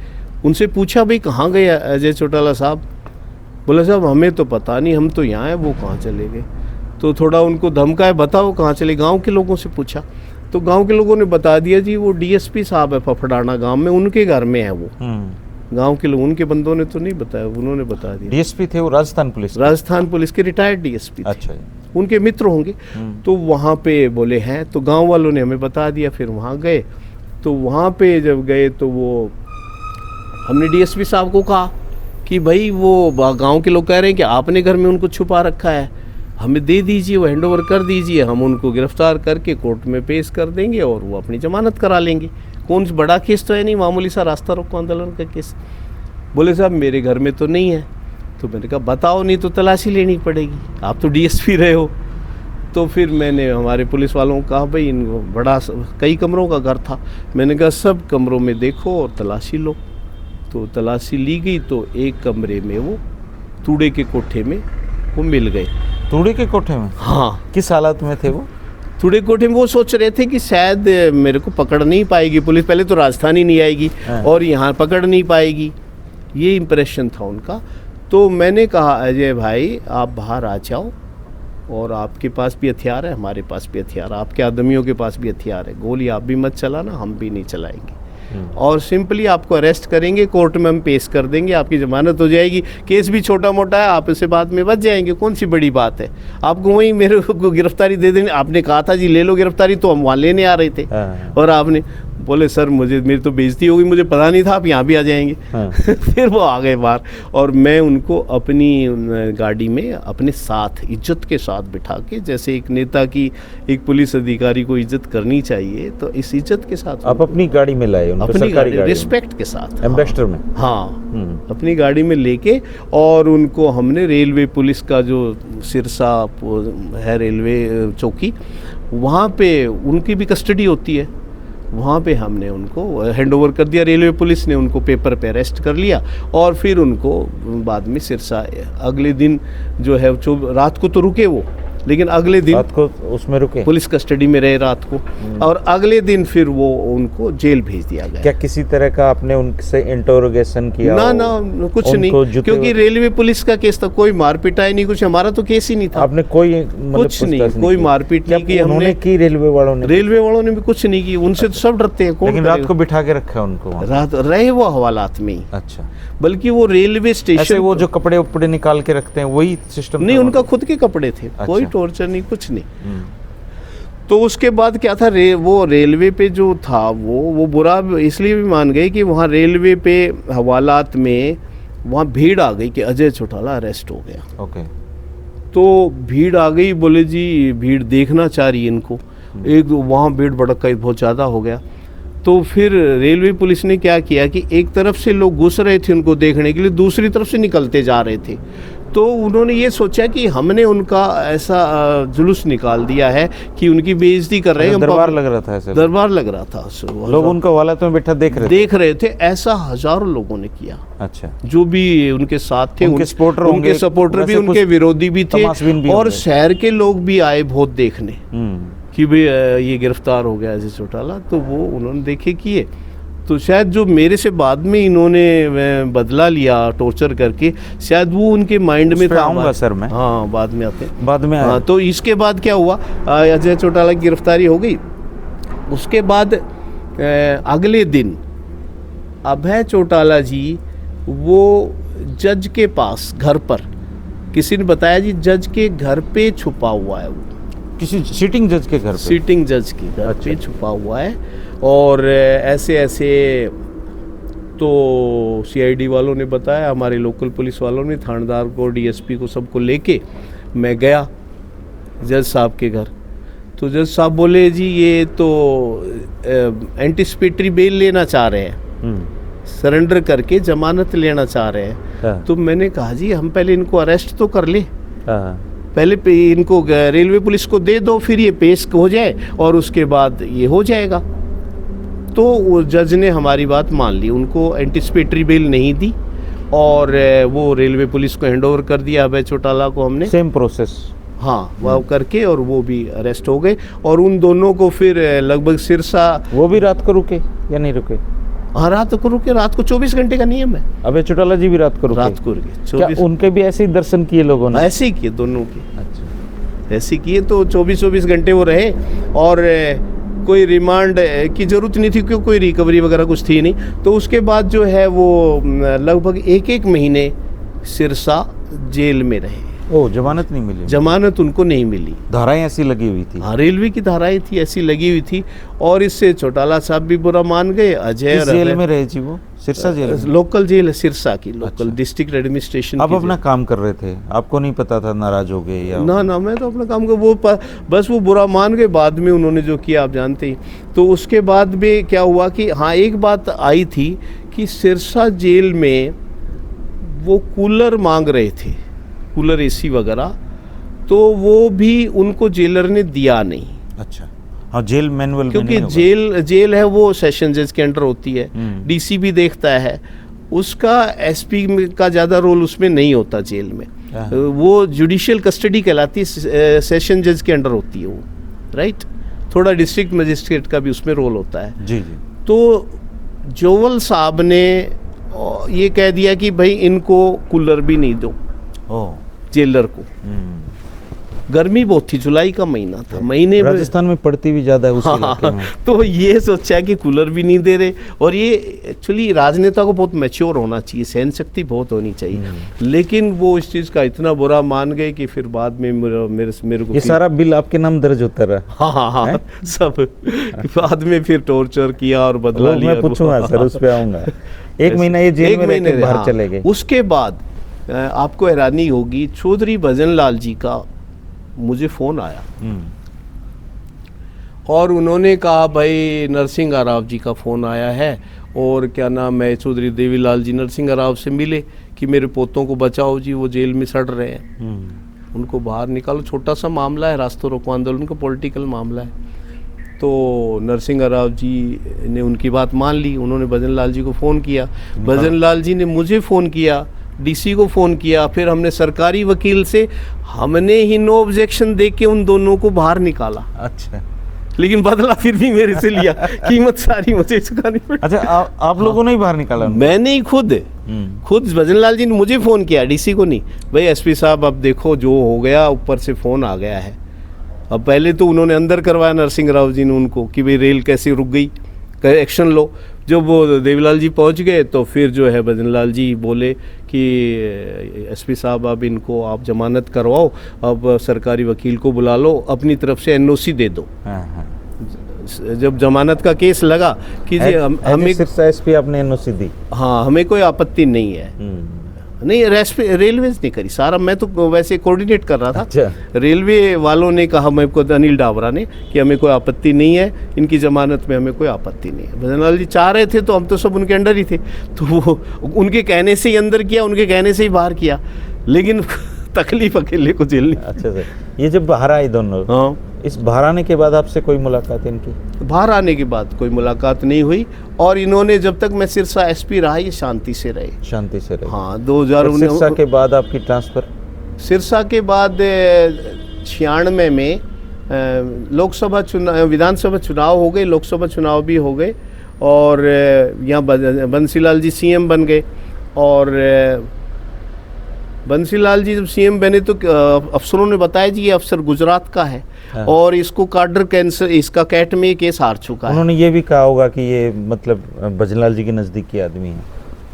उनसे पूछा भाई कहाँ गए अजय चौटाला साहब? बोले साहब हमें तो पता नहीं, हम तो यहाँ हैं, वो कहाँ चले गए। तो थोड़ा उनको धमकाए, बताओ कहाँ चले। गांव के लोगों से पूछा तो गांव के लोगों ने बता दिया जी वो डीएसपी साहब है फफड़ाना गांव में, उनके घर में है वो। गांव के लोग, उनके बंदों ने तो नहीं बताया, उन्होंने बता दिया। डीएसपी थे वो राजस्थान पुलिस के रिटायर्ड डीएसपी थे। अच्छा, उनके मित्र होंगे। तो वहाँ पे बोले हैं, तो गांव वालों ने हमें बता दिया। फिर वहाँ गए, तो वहाँ पे जब गए तो वो हमने डीएसपी साहब को कहा कि भाई वो गांव के लोग कह रहे हैं कि आपने घर में उनको छुपा रखा है, हमें दे दीजिए, वो हैंडओवर कर दीजिए, हम उनको गिरफ्तार करके कोर्ट में पेश कर देंगे और वो अपनी जमानत करा लेंगे। कौन बड़ा केस तो है नहीं, मामूली सा रास्ता रोको आंदोलन का केस। बोले साहब मेरे घर में तो नहीं है। तो मैंने कहा बताओ, नहीं तो तलाशी लेनी पड़ेगी, आप तो डीएसपी रहे हो। तो फिर मैंने हमारे पुलिस वालों को कहा भाई इनको बड़ा कई कमरों का घर था, मैंने कहा सब कमरों में देखो और तलाशी लो। तो तलाशी ली गई, तो एक कमरे में वो तूड़े के कोठे में वो मिल गए। तूड़े के कोठे में? हाँ। किस हालत में थे वो? तूड़े कोठे में वो सोच रहे थे कि शायद मेरे को पकड़ नहीं पाएगी पुलिस, पहले तो राजस्थान ही नहीं आएगी और यहाँ पकड़ नहीं पाएगी, ये इम्प्रेशन था उनका। तो मैंने कहा अजय भाई आप बाहर आ जाओ, और आपके पास भी हथियार है, हमारे पास भी हथियार है, आपके आदमियों के पास भी हथियार है, गोली आप भी मत चलाना, हम भी नहीं चलाएंगे, और सिंपली आपको अरेस्ट करेंगे, कोर्ट में हम पेश कर देंगे, आपकी जमानत हो जाएगी। केस भी छोटा मोटा है, आप इससे बाद में बच जाएंगे, कौन सी बड़ी बात है, आपको वहीं मेरे को गिरफ्तारी दे देंगे। आपने कहा था जी ले लो गिरफ्तारी, तो हम वहाँ लेने आ रहे थे, और आपने बोले सर मुझे मेरी तो बेइज्जती होगी, मुझे पता नहीं था आप यहाँ भी आ जाएंगे। हाँ। फिर वो आ गए बाहर और मैं उनको अपनी गाड़ी में अपने साथ इज्जत के साथ बिठा के, जैसे एक नेता की एक पुलिस अधिकारी को इज्जत करनी चाहिए, तो इस इज्जत के साथ आप अपनी गाड़ी में लाए उनको, अपनी सरकारी गाड़ी गाड़ी रिस्पेक्ट के साथ, एम्बेसडर में? हाँ अपनी गाड़ी में लेके, और उनको हमने रेलवे पुलिस का जो सिरसा है रेलवे चौकी, वहाँ पे उनकी भी कस्टडी होती है, वहाँ पे हमने उनको हैंड ओवर कर दिया। रेलवे पुलिस ने उनको पेपर पे अरेस्ट कर लिया और फिर उनको बाद में सिरसा अगले दिन जो है रात को तो रुके वो, लेकिन अगले दिन रात को उसमें रुके, पुलिस कस्टडी में रहे रात को, और अगले दिन फिर वो उनको जेल भेज दिया गया। क्या किसी तरह का आपने उनसे इंटरोगेशन किया? ना कुछ नहीं, क्योंकि रेलवे पुलिस का केस था, कोई मारपीट आई नहीं, कुछ हमारा तो केस ही नहीं था। आपने कोई मतलब कुछ नहीं, कोई मारपीट नहीं की हमने की। रेलवे वालों ने भी कुछ नहीं की, उनसे तो सब डरते हैं। लेकिन रात को बिठा के रखा उनको वहाँ? रात रहे वो हवालात में ही। अच्छा, बल्कि वो रेलवे स्टेशन, वो जो कपड़े उपड़े निकाल के रखते हैं वही सिस्टम? नहीं, उनका खुद के कपड़े थे। अच्छा। कोई टॉर्चर नहीं, कुछ नहीं। तो उसके बाद क्या था, वो रेलवे पे जो था वो बुरा इसलिए भी मान गए कि वहाँ रेलवे पे हवालात में वहाँ भीड़ आ गई कि अजय चौटाला अरेस्ट हो गया। ओके। तो भीड़ आ गई, बोले जी भीड़ देखना चाह रही है इनको, एक वहाँ भीड़ भड़का बहुत ज़्यादा हो गया। तो फिर रेलवे पुलिस ने क्या किया कि एक तरफ से लोग घुस रहे थे उनको देखने के लिए, दूसरी तरफ से निकलते जा रहे थे। तो उन्होंने ये सोचा कि हमने उनका ऐसा जुलूस निकाल दिया है कि उनकी बेइज्जती कर रहे हैं। दरबार लग रहा था ऐसे? दरबार लग रहा था, लोग उनका हवालात में बैठा देख रहे थे। ऐसा हजारों लोगों ने किया। अच्छा। जो भी उनके साथ थे, उनके सपोर्टर भी, उनके विरोधी भी थे, और शहर के लोग भी आए बहुत देखने कि भाई ये गिरफ्तार हो गया अजय चौटाला। तो वो उन्होंने देखे किए। तो शायद जो मेरे से बाद में इन्होंने बदला लिया टॉर्चर करके, शायद वो उनके माइंड में था। आऊंगा सर मैं। हाँ, बाद में आते हैं, बाद में। हाँ, तो इसके बाद क्या हुआ, अजय चौटाला की गिरफ्तारी हो गई। उसके बाद अगले दिन अभय चौटाला जी वो जज के पास घर पर, किसी ने बताया जी जज के घर पे छुपा हुआ है वो, किसी सीटिंग जज के घर पे? सीटिंग जज के घर पे छुपा हुआ है। और ऐसे ऐसे तो सीआईडी वालों ने बताया, हमारे लोकल पुलिस वालों ने, थानेदार को, डीएसपी को, सबको लेके मैं गया जज साहब के घर। तो जज साहब बोले जी ये तो एंटिसिपेटरी बेल लेना चाह रहे हैं, सरेंडर करके जमानत लेना चाह रहे हैं। तो मैंने कहा जी हम पहले इनको अरेस्ट तो कर ले, पहले इनको रेलवे पुलिस को दे दो, फिर ये पेश हो जाए और उसके बाद ये हो जाएगा। तो वो जज ने हमारी बात मान ली, उनको एंटिसिपेटरी बेल नहीं दी और वो रेलवे पुलिस को हैंडओवर कर दिया अभय चौटाला को हमने। Same process? हाँ, वो करके, और वो भी अरेस्ट हो गए। और उन दोनों को फिर लगभग सिरसा। वो भी रात को रुके या नहीं रुके? हाँ, रात को रुके। रात को 24 घंटे का नियम है। अभय चौटाला जी भी रात को रुके? रात को रुके। क्या उनके भी ऐसे ही दर्शन किए लोगों ने? ऐसे ही किए दोनों के। अच्छा, ऐसे किए। तो 24 घंटे वो रहे और कोई रिमांड की जरूरत नहीं थी क्योंकि कोई रिकवरी वगैरह कुछ थी नहीं। तो उसके बाद जो है वो लगभग एक महीने सिरसा जेल में रहे। ओ, जमानत नहीं मिली? जमानत उनको नहीं मिली। धाराएं ऐसी लगी हुई थी? हाँ, रेलवे की धाराएं थी, ऐसी लगी हुई थी। और इससे चौटाला साहब भी बुरा मान गए। अजय जेल में रहे जी वो? सिरसा जेल? लोकल जेल है सिरसा की, लोकल डिस्ट्रिक्ट एडमिनिस्ट्रेशन। आप अपना काम कर रहे थे, आपको नहीं पता था नाराज हो गए या? ना, मैं तो अपना काम कर, बस वो बुरा मान गए। बाद में उन्होंने जो किया आप जानते ही। तो उसके बाद में क्या हुआ कि हाँ, एक बात आई थी कि सिरसा जेल में वो कूलर मांग रहे थे, कूलर एसी वगैरह, तो वो भी उनको जेलर ने दिया नहीं। अच्छा। हाँ, जेल मैनुअल, क्योंकि जेल है वो सेशन जज के अंडर होती है, डीसी भी देखता है, उसका एसपी का ज़्यादा रोल उसमें नहीं होता जेल में। वो जुडिशियल कस्टडी कहलाती है, सेशन जज के अंडर होती है वो, राइट। थोड़ा डिस्ट्रिक्ट मजिस्ट्रेट का भी उसमें रोल होता है। जी। तो जोवल साहब ने ये कह दिया कि भाई इनको कूलर भी नहीं दो जेलर को। गर्मी बहुत थी, जुलाई का महीना था, महीने में राजस्थान में पड़ती भी ज़्यादा है उस इलाके में। तो ये सोचा कि कूलर भी नहीं दे रहे। और ये एक्चुअली राजनेता को बहुत मैच्योर होना चाहिए, सहन शक्ति बहुत होनी चाहिए, लेकिन वो इस चीज़ का इतना बुरा मान गए कि फिर बाद में मेरे को ये सारा बिल आपके नाम दर्ज होता रहा। हाँ सब बाद में फिर टॉर्चर किया और बदला लिया। मैं पूछूंगा सर, उस पे आऊंगा। एक महीना ये जेल में रह के बाहर चले गए। उसके बाद आपको हैरानी होगी, चौधरी भजन लाल जी का मुझे फ़ोन आया और उन्होंने कहा भाई नरसिंह राव जी का फ़ोन आया है और क्या नाम है, चौधरी देवीलाल जी नरसिंह राव से मिले कि मेरे पोतों को बचाओ जी, वो जेल में सड़ रहे हैं, उनको बाहर निकालो। छोटा सा मामला है, रास्ता रोको आंदोलन का पॉलिटिकल मामला है। तो नरसिंह राव जी ने उनकी बात मान ली, उन्होंने भजन लाल जी को फ़ोन किया, भजन लाल जी ने मुझे फ़ोन किया, डीसी को फ़ोन किया, फिर हमने सरकारी वकील से हमने ही नो ऑब्जेक्शन दे के उन दोनों को बाहर निकाला। अच्छा, लेकिन बदला फिर भी मेरे से लिया, कीमत सारी मुझे चुकानी पड़ी। अच्छा, आप लोगों ने ही बाहर निकाला? मैंने ही खुद भजन लाल जी ने मुझे फ़ोन किया, डीसी को नहीं। भाई एसपी साहब अब देखो जो हो गया, ऊपर से फ़ोन आ गया है। अब पहले तो उन्होंने अंदर करवाया नरसिंह राव जी ने उनको कि भाई रेल कैसे रुक गई, एक्शन लो। जब वो देवीलाल जी पहुंच गए तो फिर जो है भजन लाल जी बोले कि एसपी साहब अब इनको आप जमानत करवाओ, अब सरकारी वकील को बुला लो, अपनी तरफ से एनओसी दे दो। जब जमानत का केस लगा कि जी हमें सिरसा एसपी आपने एनओसी दी? हाँ, हमें कोई आपत्ति नहीं है। नहीं, रेलवेज ने करी सारा, मैं तो वैसे कोऑर्डिनेट कर रहा था। अच्छा। रेलवे वालों ने कहा, मेरे को अनिल डावरा ने, कि हमें कोई आपत्ति नहीं है, इनकी ज़मानत में हमें कोई आपत्ति नहीं है। भजन लाल जी चाह रहे थे तो हम तो सब उनके अंडर ही थे, तो वो उनके कहने से ही अंदर किया, उनके कहने से ही बाहर किया, लेकिन तकलीफ अकेले को झेलनी। अच्छा सर, ये जब बाहर आए दोनों, हाँ, इस बाहर आने के बाद आपसे कोई मुलाकात इनकी? बाहर आने के बाद कोई मुलाकात नहीं हुई, और इन्होंने जब तक मैं सिरसा एसपी रहा, ये शांति से रहे। शांति से रहे? हाँ। 2019 सिरसा के बाद आपकी ट्रांसफ़र? सिरसा के बाद 96 में लोकसभा चुनाव, विधानसभा चुनाव हो गए, लोकसभा चुनाव भी हो गए, और यहाँ बंसीलाल जी सीएम बन गए। और बंसीलाल जी जब सीएम बने तो अफसरों ने बताया जी ये अफसर गुजरात का है, हाँ, और इसको कार्डर कैंसर, इसका कैट में केस हार चुका है। उन्होंने ये भी कहा होगा कि ये मतलब भजनलाल जी के नज़दीकी आदमी है,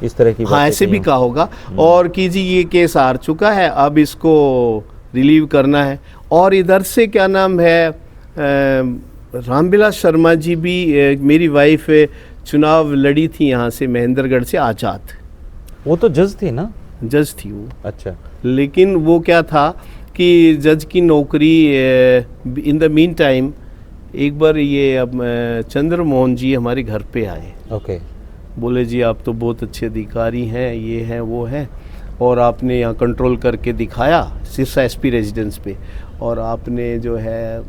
इस तरह की? हाँ, ऐसे भी कहा होगा, और कि जी ये केस हार चुका है, अब इसको रिलीव करना है। और इधर से क्या नाम है, रामविलास शर्मा जी भी, मेरी वाइफ चुनाव लड़ी थी यहाँ से महेंद्रगढ़ से आज़ाद। वो तो जज थी ना? जज थी वो। अच्छा। लेकिन वो क्या था कि जज की नौकरी, इन द मीन टाइम एक बार ये अब चंद्र मोहन जी हमारे घर पे आए। ओके। बोले जी आप तो बहुत अच्छे अधिकारी हैं, ये हैं वो हैं, और आपने यहाँ कंट्रोल करके दिखाया सिरसा एसपी रेजिडेंस पे, और आपने जो है,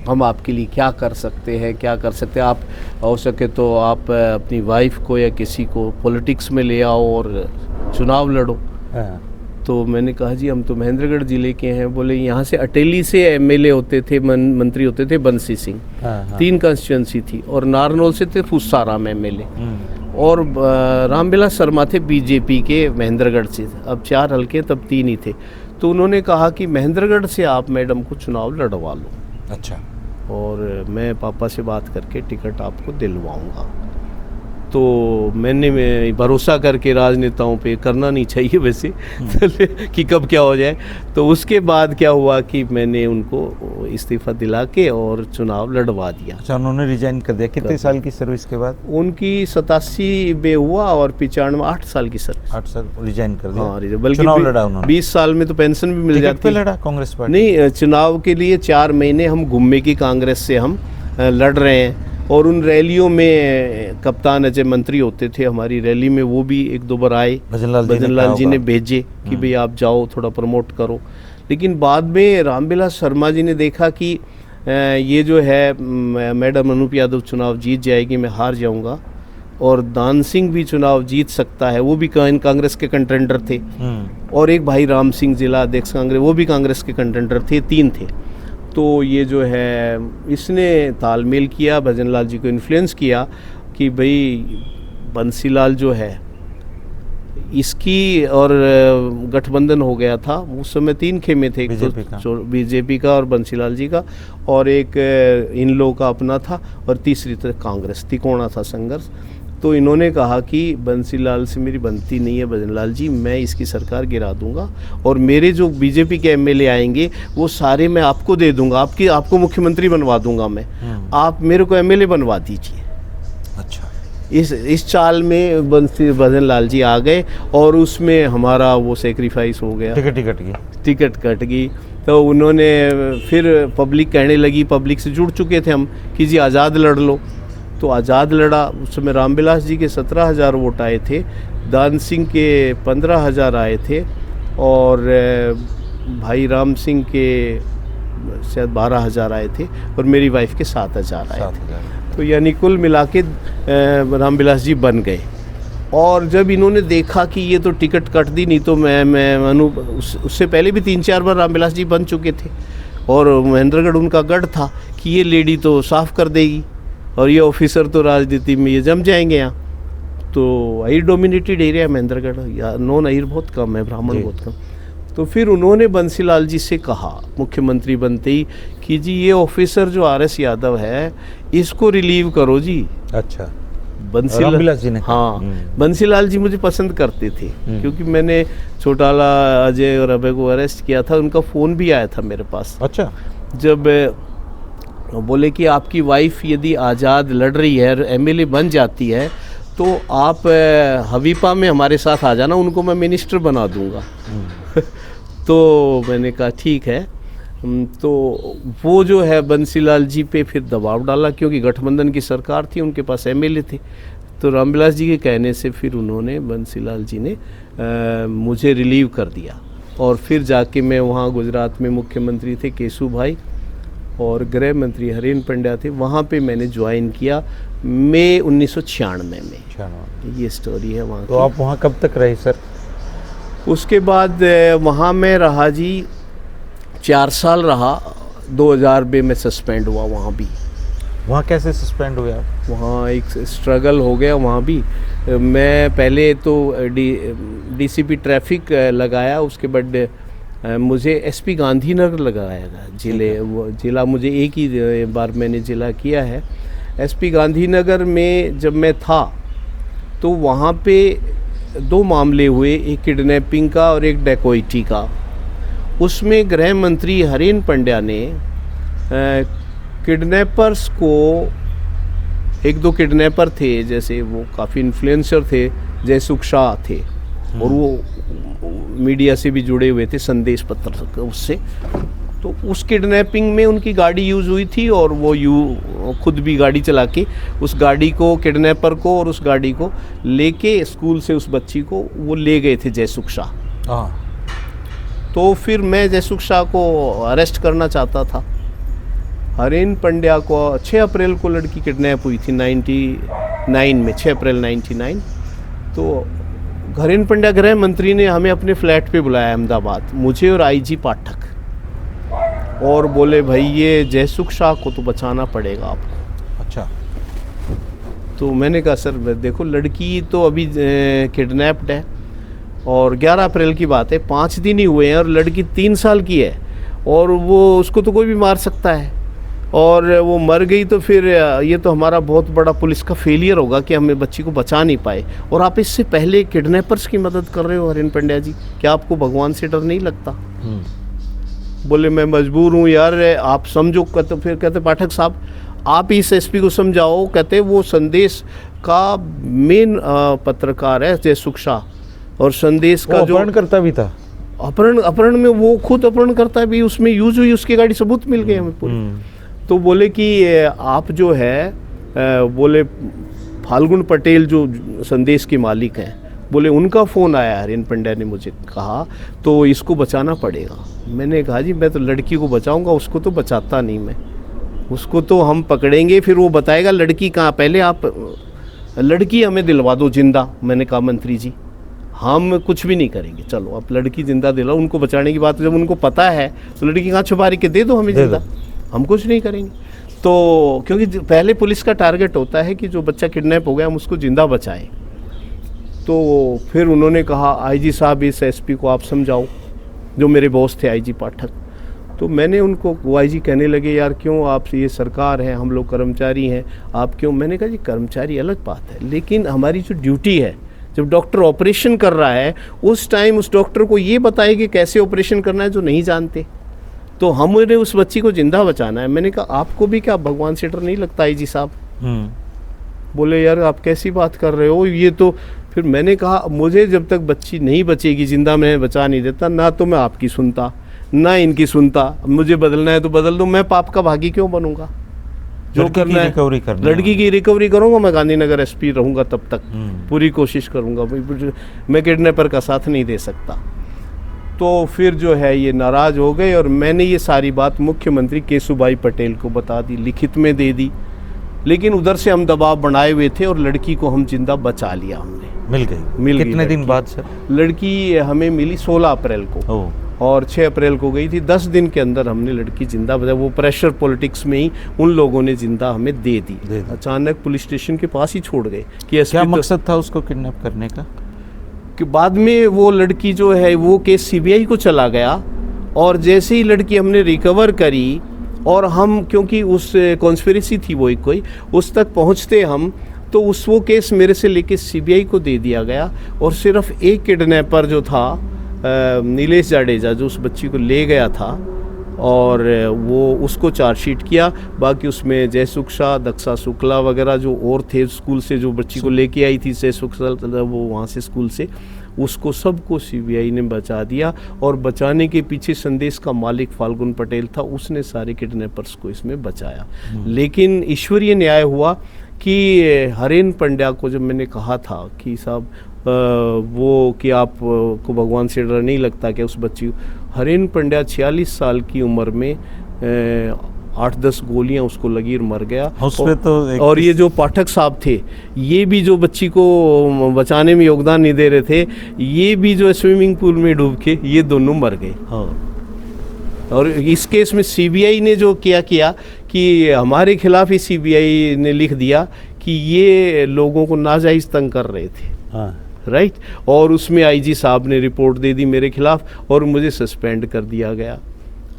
हम आपके लिए क्या कर सकते हैं, क्या कर सकते हैं, आप हो सके तो आप अपनी वाइफ को या किसी को पॉलिटिक्स में ले आओ और चुनाव लड़ो। हाँ। तो मैंने कहा जी हम तो महेंद्रगढ़ ज़िले के हैं। बोले यहाँ से अटेली से एमएलए होते थे, मंत्री होते थे बंसी सिंह। हाँ। 3 कंस्टिट्यूंसी थी, और नारनौल से थे फुस्साराम एमएलए, और रामविलास शर्मा थे बीजेपी के महेंद्रगढ़ से। अब 4 हल्के, तब 3 ही थे। तो उन्होंने कहा कि महेंद्रगढ़ से आप मैडम को चुनाव लड़वा लो। अच्छा। और मैं पापा से बात करके टिकट आपको दिलवाऊंगा। तो मैंने भरोसा करके, राजनेताओं पे करना नहीं चाहिए वैसे कि कब क्या हो जाए, तो उसके बाद क्या हुआ कि मैंने उनको इस्तीफ़ा दिला के और चुनाव लड़वा दिया। अच्छा, उन्होंने रिजाइन कर दिया? कितने साल की सर्विस के बाद? उनकी 87 में हुआ, और 95 8 साल की सर्विस। 8 साल रिजाइन कर दिया? हाँ, बल्कि चुनाव लड़ा उन्होंने? 20 साल में तो पेंशन भी मिल जाती। लड़ा कांग्रेस पार्टी? नहीं, चुनाव के लिए 4 महीने हम घूमे की कांग्रेस से हम लड़ रहे हैं, और उन रैलियों में कप्तान अजय मंत्री होते थे हमारी रैली में, वो भी 1-2 बार आए। भजनलाल जी ने भेजे कि भाई आप जाओ, थोड़ा प्रमोट करो। लेकिन बाद में रामविलास शर्मा जी ने देखा कि ये जो है मैडम अनूप यादव चुनाव जीत जाएगी, मैं हार जाऊंगा, और दान सिंह भी चुनाव जीत सकता है, वो भी कांग्रेस के कंटेंडर थे, और एक भाई राम सिंह जिला अध्यक्ष कांग्रेस, वो भी कांग्रेस के कंटेंडर थे, 3 थे। तो ये जो है, इसने तालमेल किया, भजनलाल जी को इन्फ्लुएंस किया कि भाई बंसीलाल जो है इसकी और गठबंधन हो गया था उस समय 3 खेमे थे, एक बीजेपी का और बंसीलाल जी का, और एक इन लोगों का अपना था, और तीसरी तरफ कांग्रेस, तिकोना था संघर्ष। तो इन्होंने कहा कि बंसीलाल से मेरी बनती नहीं है भजनलाल जी, मैं इसकी सरकार गिरा दूंगा और मेरे जो बीजेपी के एमएलए आएंगे वो सारे मैं आपको दे दूंगा, आपको मुख्यमंत्री बनवा दूंगा मैं, आप मेरे को एमएलए बनवा दीजिए। अच्छा, इस चाल में भजनलाल जी आ गए और उसमें हमारा वो सेक्रीफाइस हो गया, टिकट कट गई। तो उन्होंने फिर पब्लिक कहने लगी, पब्लिक से जुड़ चुके थे हम कि जी आज़ाद लड़ लो, तो आज़ाद लड़ा। उस समय रामविलास जी के 17,000 वोट आए थे, दान सिंह के 15,000 आए थे, और भाई राम सिंह के शायद 12,000 आए थे, और मेरी वाइफ के 7,000 आए थे। तो यानी कुल मिला के रामविलास जी बन गए। और जब इन्होंने देखा कि ये तो टिकट कट दी, नहीं तो मैं उससे पहले भी 3-4 बार रामविलास जी बन चुके थे, और महेंद्रगढ़ उनका गढ़ था कि ये लेडी तो साफ कर देगी और ये ऑफिसर तो राजनीति में ये जम जाएंगे यहाँ। तो अहिर डोमिनेटेड एरिया महेंद्रगढ़, या नॉन अहिर बहुत कम है, ब्राह्मण बहुत कम। तो फिर उन्होंने बंसीलाल जी से कहा मुख्यमंत्री बनते ही कि जी ये ऑफिसर जो RS यादव है इसको रिलीव करो जी। अच्छा, बंसीलाल जी ने, हाँ, बंसीलाल जी मुझे पसंद करते थे क्योंकि मैंने चौटाला, अजय और अभय को अरेस्ट किया था, उनका फ़ोन भी आया था मेरे पास। अच्छा, जब बोले कि आपकी वाइफ यदि आज़ाद लड़ रही है और एमएलए बन जाती है तो आप हवीपा में हमारे साथ आ जाना, उनको मैं मिनिस्टर बना दूंगा। तो मैंने कहा ठीक है। तो वो जो है बंसीलाल जी पे फिर दबाव डाला, क्योंकि गठबंधन की सरकार थी, उनके पास एमएलए थे। तो रामविलास जी के कहने से फिर उन्होंने, बंसीलाल जी ने मुझे रिलीव कर दिया, और फिर जाके मैं वहाँ गुजरात में मुख्यमंत्री थे केशु भाई और गृह मंत्री हरेन पंड्या थे, वहाँ पे मैंने ज्वाइन किया मई 1996 में। ये स्टोरी है वहाँ। तो आप वहाँ कब तक रहे सर? उसके बाद वहाँ मैं रहा जी 4 साल रहा। 2000 में मैं सस्पेंड हुआ वहाँ भी। वहाँ कैसे सस्पेंड हुए आप? वहाँ एक स्ट्रगल हो गया वहाँ भी। मैं पहले तो डीसीपी ट्रैफिक लगाया, उसके बाद मुझे एसपी गांधीनगर लगाया गया। जिला मुझे एक ही बार मैंने जिला किया है। एसपी गांधीनगर में जब मैं था तो वहाँ पे 2 मामले हुए, एक किडनैपिंग का और एक डकैती का। उसमें गृह मंत्री हरेन पंड्या ने किडनैपर्स को, 1-2 किडनैपर थे, जैसे वो काफ़ी इन्फ्लुएंसर थे, जयसुख शाह थे, और वो मीडिया से भी जुड़े हुए थे, संदेश पत्र उससे। तो उस किडनैपिंग में उनकी गाड़ी यूज़ हुई थी, और वो खुद भी गाड़ी चला के उस गाड़ी को, किडनैपर को और उस गाड़ी को लेके स्कूल से उस बच्ची को वो ले गए थे जयसुख शाह। तो फिर मैं जयसुख शाह को अरेस्ट करना चाहता था। हरेन पंड्या को 6 अप्रैल को लड़की किडनैप हुई थी 99 में, 6 अप्रैल 99। तो हरेन पंड्या गृह मंत्री ने हमें अपने फ्लैट पे बुलाया अहमदाबाद, मुझे और आईजी पाठक, और बोले भाई ये जयसुख शाह को तो बचाना पड़ेगा आपको। अच्छा। तो मैंने कहा सर देखो लड़की तो अभी किडनैप्ड है, और 11 अप्रैल की बात है, 5 दिन ही हुए हैं, और लड़की 3 साल की है, और वो उसको तो कोई भी मार सकता है, और वो मर गई तो फिर ये तो हमारा बहुत बड़ा पुलिस का फेलियर होगा कि हमें बच्ची को बचा नहीं पाए, और आप इससे पहले किडनैपर्स की मदद कर रहे हो हरेन पंड्या जी, क्या आपको भगवान से डर नहीं लगता? बोले मैं मजबूर हूँ यार, आप समझो। कहते फिर कहते पाठक साहब आप इस एसपी को समझाओ। कहते वो संदेश का मेन पत्रकार है जयसुख शाह, और संदेश का जो अपहरणकर्ता भी था। अपहरण में वो खुद अपहरण करता भी, उसमें यूज हुई उसकी गाड़ी, सबूत मिल गए हमें पूरे। तो बोले कि आप जो है, बोले फाल्गुन पटेल जो संदेश के मालिक हैं, बोले उनका फ़ोन आया, हरेन पंड्या ने मुझे कहा, तो इसको बचाना पड़ेगा। मैंने कहा जी मैं तो लड़की को बचाऊंगा, उसको तो बचाता नहीं मैं, उसको तो हम पकड़ेंगे, फिर वो बताएगा लड़की कहाँ, पहले आप लड़की हमें दिलवा दो जिंदा। मैंने कहा मंत्री जी हम कुछ भी नहीं करेंगे, चलो आप लड़की जिंदा दिलाओ। उनको बचाने की बात जब उनको पता है तो लड़की कहाँ छुपा के दे दो हमें जिंदा, हम कुछ नहीं करेंगे। तो क्योंकि पहले पुलिस का टारगेट होता है कि जो बच्चा किडनैप हो गया हम उसको जिंदा बचाएं। तो फिर उन्होंने कहा आईजी साहब इस एसपी को आप समझाओ, जो मेरे बॉस थे आईजी पाठक। तो मैंने उनको, वो आईजी कहने लगे यार क्यों, आप ये सरकार है, हम लोग कर्मचारी हैं, आप क्यों। मैंने कहा जी कर्मचारी अलग बात है, लेकिन हमारी जो ड्यूटी है, जब डॉक्टर ऑपरेशन कर रहा है उस टाइम उस डॉक्टर को ये बताए कि कैसे ऑपरेशन करना है जो नहीं जानते। तो हमने उस बच्ची को जिंदा बचाना है। मैंने कहा आपको भी क्या भगवान से डर नहीं लगता आईजी साहब? बोले यार आप कैसी बात कर रहे हो, ये तो। फिर मैंने कहा मुझे जब तक बच्ची नहीं बचेगी, जिंदा मैं बचा नहीं देता, ना तो मैं आपकी सुनता ना इनकी सुनता। मुझे बदलना है तो बदल दो, मैं पाप का भागी क्यों बनूंगा? जो करना है रिकवरी करना, लड़की की रिकवरी करूंगा। मैं गांधीनगर एसपी रहूंगा तब तक पूरी कोशिश करूंगा। मैं किडनैपर का साथ नहीं दे सकता। तो फिर जो है ये नाराज़ हो गए और मैंने ये सारी बात मुख्यमंत्री केशुभाई पटेल को बता दी, लिखित में दे दी। लेकिन उधर से हम दबाव बनाए हुए थे और लड़की को हम जिंदा बचा लिया हमने। मिल गई कितने दिन बाद सर? लड़की हमें मिली 16 अप्रैल को और 6 अप्रैल को गई थी। 10 दिन के अंदर हमने लड़की जिंदा बचा। वो प्रेशर पॉलिटिक्स में ही उन लोगों ने जिंदा हमें दे दी। अचानक पुलिस स्टेशन के पास ही छोड़ गए कि क्या मकसद था उसको किडनैप करने का? कि बाद में वो लड़की जो है वो केस सीबीआई को चला गया और जैसे ही लड़की हमने रिकवर करी और हम, क्योंकि उस कॉन्स्पिरेसी थी वो एक कोई, उस तक पहुंचते हम तो वो केस मेरे से लेके सीबीआई को दे दिया गया। और सिर्फ एक किडनैपर जो था नीलेश जाडेजा, जो उस बच्ची को ले गया था और वो उसको चार्जशीट किया। बाकी उसमें जयसुख शाह, दक्षा शुक्ला वगैरह जो और थे स्कूल से, जो बच्ची को लेके आई थी जयसुख शाह, वो वहाँ से स्कूल से, उसको सबको सीबीआई ने बचा दिया। और बचाने के पीछे संदेश का मालिक फाल्गुन पटेल था, उसने सारे किडनैपर्स को इसमें बचाया। लेकिन ईश्वरीय न्याय हुआ कि हरेन पंड्या को जब मैंने कहा था कि साहब वो कि आप को भगवान से डर नहीं लगता क्या उस बच्ची को, हरेन पंड्या 46 साल की उम्र में 8-10 गोलियां उसको लगी और मर गया। और ये जो पाठक साहब थे, ये भी जो बच्ची को बचाने में योगदान नहीं दे रहे थे, ये भी जो स्विमिंग पूल में डूब के ये दोनों मर गए। और इस केस में सीबीआई ने जो किया कि हमारे खिलाफ ही सीबीआई ने लिख दिया कि ये लोगों को नाजायज़ तंग कर रहे थे। राइट। और उसमें आईजी साहब ने रिपोर्ट दे दी मेरे खिलाफ और मुझे सस्पेंड कर दिया गया।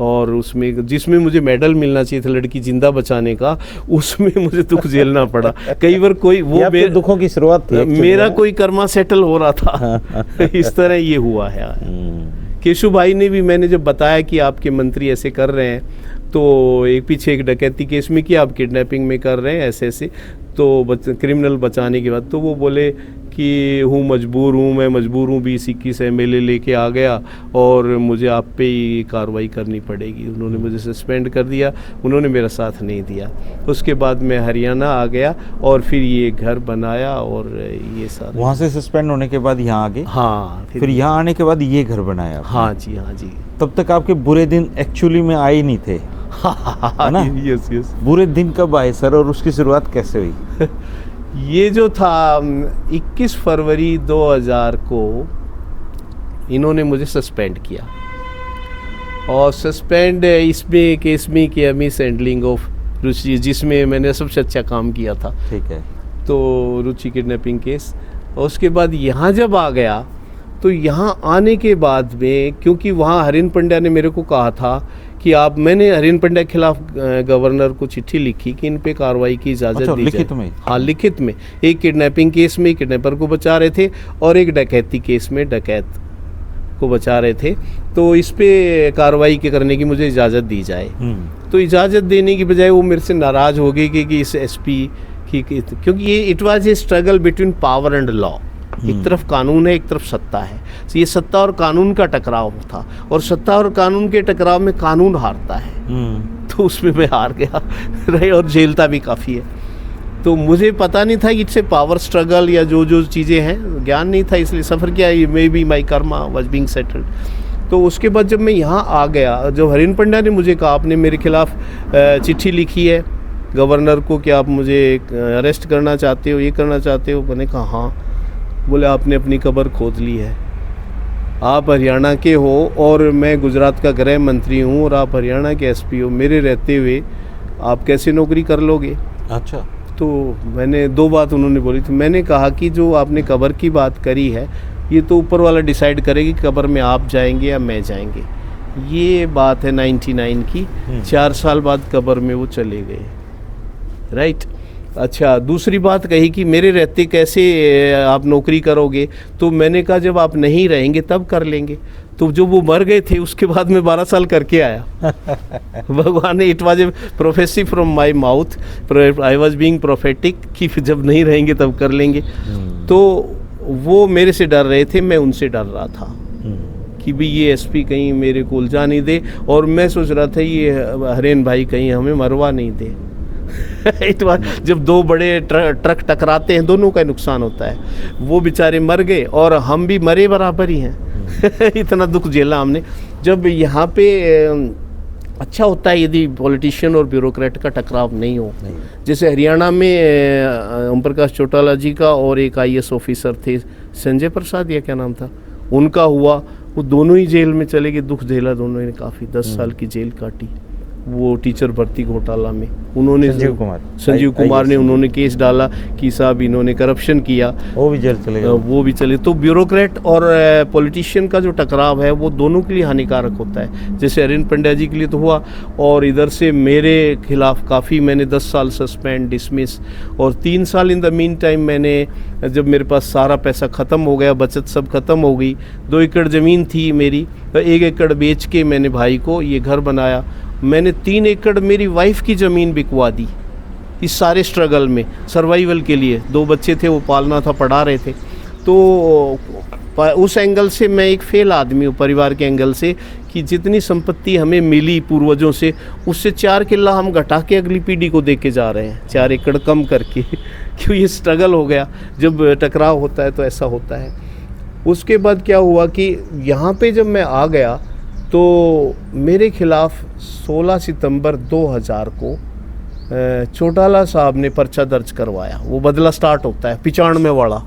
और उसमें जिसमें मुझे मेडल मिलना चाहिए था लड़की जिंदा बचाने का, उसमें मुझे दुख झेलना पड़ा। कई बार कोई वो दुखों की शुरुआत थी, मेरा कोई कर्मा सेटल हो रहा था। इस तरह ये हुआ है। केशु भाई ने भी, मैंने जब बताया कि आपके मंत्री ऐसे कर रहे हैं, तो एक पीछे एक डकैती केस में किया, आप किडनैपिंग में कर रहे हैं ऐसे, तो क्रिमिनल बचाने के बाद तो वो बोले कि मैं मजबूर हूँ 20-21 MLA लेके आ गया और मुझे आप पे ही कार्रवाई करनी पड़ेगी। उन्होंने मुझे सस्पेंड कर दिया, उन्होंने मेरा साथ नहीं दिया। उसके बाद मैं हरियाणा आ गया और फिर ये घर बनाया और ये सारा। वहाँ से सस्पेंड होने के बाद यहाँ आ गए? हाँ, फिर यहाँ आने के बाद ये घर बनाया? हाँ जी। तब तक आपके बुरे दिन एक्चुअली में आए नहीं थे, है ना? यस। बुरे दिन कब आए सर और उसकी शुरुआत कैसे हुई? ये जो था 21 फरवरी 2000 को इन्होंने मुझे सस्पेंड किया और सस्पेंड इसमें केस में किया मिस हैंडलिंग ऑफ रुचि, जिसमें मैंने सबसे अच्छा काम किया था। ठीक है। तो रुचि किडनैपिंग केस। और उसके बाद यहाँ जब आ गया तो यहाँ आने के बाद में, क्योंकि वहाँ हरेन पंड्या ने मेरे को कहा था कि मैंने हरेन पंड्या के खिलाफ गवर्नर को चिट्ठी लिखी कि इन पे कार्रवाई की इजाज़त दी जाए। लिखित में? हाँ, लिखित में। एक किडनैपिंग केस में किडनैपर को बचा रहे थे और एक डकैती केस में डकैत को बचा रहे थे, तो इस पे कार्रवाई करने की मुझे इजाज़त दी जाए। तो इजाज़त देने की बजाय वो मेरे से नाराज़ हो गई कि इस एसपी की, क्योंकि ये it was a struggle between power and law. एक तरफ कानून है, एक तरफ सत्ता है। तो ये सत्ता और कानून का टकराव था और सत्ता और कानून के टकराव में कानून हारता है। तो उसमें मैं हार गया रहे और झेलता भी काफ़ी है। तो मुझे पता नहीं था कि इससे पावर स्ट्रगल या जो चीज़ें हैं, ज्ञान नहीं था, इसलिए सफ़र किया। May be my Karma was being settled. तो उसके बाद जब मैं यहाँ आ गया, जब हरेन पंड्या ने मुझे कहा आपने मेरे खिलाफ चिट्ठी लिखी है गवर्नर को कि आप मुझे अरेस्ट करना चाहते हो, ये करना चाहते हो, मैंने कहा हाँ। बोले आपने अपनी कब्र खोद ली है, आप हरियाणा के हो और मैं गुजरात का गृह मंत्री हूँ और आप हरियाणा के एसपी हो, मेरे रहते हुए आप कैसे नौकरी कर लोगे? अच्छा। तो मैंने 2 बात उन्होंने बोली थी। मैंने कहा कि जो आपने कब्र की बात करी है, ये तो ऊपर वाला डिसाइड करेगी कब्र में आप जाएंगे या मैं जाएंगे। ये बात है 99 की। 4 साल बाद कब्र में वो चले गए, राइट। अच्छा, दूसरी बात कही कि मेरे रहते कैसे आप नौकरी करोगे, तो मैंने कहा जब आप नहीं रहेंगे तब कर लेंगे। तो जब वो मर गए थे उसके बाद मैं 12 साल करके आया। भगवान ने, it was a prophecy from my mouth, I was being prophetic कि जब नहीं रहेंगे तब कर लेंगे। तो वो मेरे से डर रहे थे, मैं उनसे डर रहा था कि भी ये एसपी कहीं मेरे को उलझा नहीं दे, और मैं सोच रहा था ये हरेन भाई कहीं हमें मरवा नहीं दे। जब 2 बड़े ट्रक टकराते हैं दोनों का नुकसान होता है। वो बेचारे मर गए और हम भी मरे बराबर ही हैं। इतना दुख झेला हमने। जब यहाँ पे अच्छा होता है यदि पॉलिटिशियन और ब्यूरोक्रेट का टकराव नहीं हो। जैसे हरियाणा में ओम प्रकाश चौटाला जी का और एक IAS ऑफिसर थे, संजय प्रसाद या क्या नाम था, उनका हुआ। वो दोनों ही जेल में चले गए, दुख झेला दोनों ने काफ़ी, 10 साल की जेल काटी। वो टीचर भर्ती घोटाला में उन्होंने, संजीव कुमार ने उन्होंने केस डाला कि साहब इन्होंने करप्शन किया, वो भी जेल चले गए, वो भी चले। तो ब्यूरोक्रेट और पॉलिटिशियन का जो टकराव है वो दोनों के लिए हानिकारक होता है। जैसे अरविंद पंड्या जी के लिए तो हुआ, और इधर से मेरे खिलाफ काफ़ी, मैंने 10 साल सस्पेंड, डिसमिस, और 3 साल इन द मीन टाइम मैंने, जब मेरे पास सारा पैसा ख़त्म हो गया, बचत सब ख़त्म हो गई, 2 एकड़ ज़मीन थी मेरी, तो 1 एकड़ बेच के मैंने भाई को ये घर बनाया। मैंने 3 एकड़ मेरी वाइफ की ज़मीन बिकवा दी इस सारे स्ट्रगल में, सर्वाइवल के लिए। 2 बच्चे थे, वो पालना था, पढ़ा रहे थे। तो उस एंगल से मैं एक फेल आदमी हूँ, परिवार के एंगल से, कि जितनी संपत्ति हमें मिली पूर्वजों से, उससे 4 किला हम घटा के अगली पीढ़ी को दे के जा रहे हैं, 4 एकड़ कम करके। क्यों, ये स्ट्रगल हो गया। जब टकराव होता है तो ऐसा होता है। उसके बाद क्या हुआ कि यहाँ पे जब मैं आ गया तो मेरे खिलाफ 16 सितंबर 2000 को चौटाला साहब ने पर्चा दर्ज करवाया। वो बदला स्टार्ट होता है, 95 वाला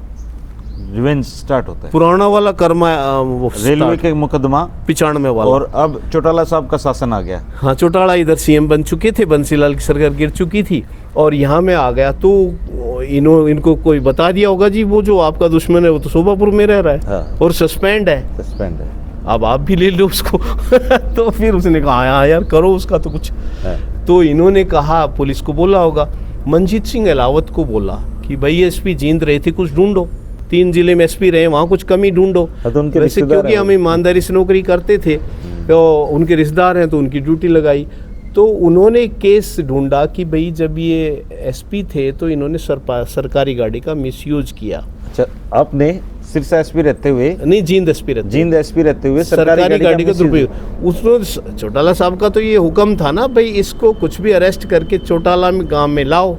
रिवेंज स्टार्ट होता है, पुराना वाला कर्मा, वो रेलवे के मुकदमा 95 वाला। और अब चौटाला साहब का शासन आ गया। हाँ, चौटाला इधर CM बन चुके थे, बंसीलाल की सरकार गिर चुकी थी, और यहाँ मैं आ गया। तो इनको कोई बता दिया होगा जी वो जो आपका दुश्मन है वो तो शोभापुर में रह रहा है, हाँ। और सस्पेंड है, अब आप भी ले लो उसको। तो फिर उसने कहा हाँ यार करो उसका तो कुछ है। तो इन्होंने कहा, पुलिस को बोला होगा, मंजीत सिंह अलावत को बोला कि भाई एसपी जींद रहे थे, कुछ ढूंढो, 3 जिले में एसपी रहे, वहाँ कुछ कमी ढूंढो। तो उनके वैसे क्योंकि हम ईमानदारी से नौकरी करते थे, तो उनके रिश्तेदार हैं तो उनकी ड्यूटी लगाई। तो उन्होंने केस ढूंढा कि भाई जब ये एसपी थे तो इन्होंने सरकारी गाड़ी का मिसयूज किया। अच्छा, आपने सिरसा एसपी रहते हुए, नहीं जींद एसपी रहते हुए सरकारी गाड़ी का दुरुपयोग। उसमें चौटाला साहब का तो ये हुक्म था ना, भाई इसको कुछ भी अरेस्ट करके चौटाला में गांव में लाओ।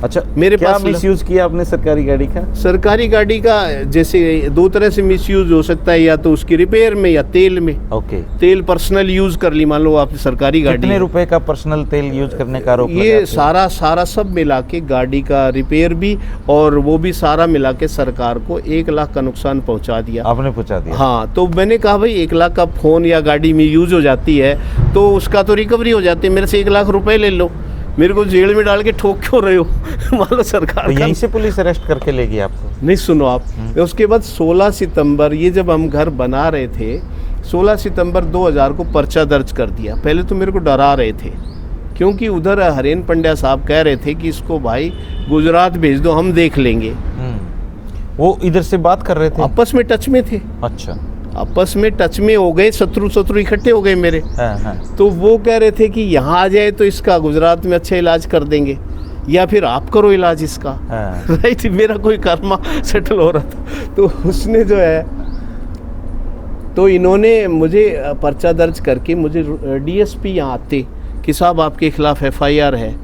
अच्छा, मेरे क्या पास मिसयूज किया आपने सरकारी गाड़ी का? सरकारी गाड़ी का जैसे 2 तरह से मिसयूज हो सकता है, या तो उसकी रिपेयर में या तेल में। ओके, तेल पर्सनल यूज कर ली, मान लो आपने सरकारी गाड़ी, कितने रुपए का पर्सनल तेल यूज करने का आरोप? ये सारा सब मिला के गाड़ी का रिपेयर भी और वो भी सारा मिला के सरकार को 1 लाख का नुकसान पहुंचा दिया। आपने पहुंचा दिया? हाँ, तो मैंने कहा भाई 1 लाख का फोन या गाड़ी में यूज हो जाती है तो उसका तो रिकवरी हो जाती है, मेरे से 1 लाख रुपए ले लो, मेरे को जेल में डाल के ठोक क्यों रहे हो? मान लो सरकार तो यहीं से पुलिस अरेस्ट करके ले गई आपको? नहीं, सुनो आप, उसके बाद 16 सितंबर, ये जब हम घर बना रहे थे, 16 सितंबर 2000 को पर्चा दर्ज कर दिया। पहले तो मेरे को डरा रहे थे क्योंकि उधर हरेन पंड्या साहब कह रहे थे कि इसको भाई गुजरात भेज दो, हम देख लेंगे। वो इधर से बात कर रहे थे, आपस में टच में थे। अच्छा, आपस में टच में हो गए, शत्रु इकट्ठे हो गए मेरे। हाँ। तो वो कह रहे थे कि यहाँ आ जाए तो इसका गुजरात में अच्छा इलाज कर देंगे, या फिर आप करो इलाज इसका। हाँ। राइट, मेरा कोई कर्मा सेटल हो रहा था। तो उसने जो है, तो इन्होंने मुझे पर्चा दर्ज करके मुझे DSP यहाँ आते कि साहब आपके खिलाफ FIR है,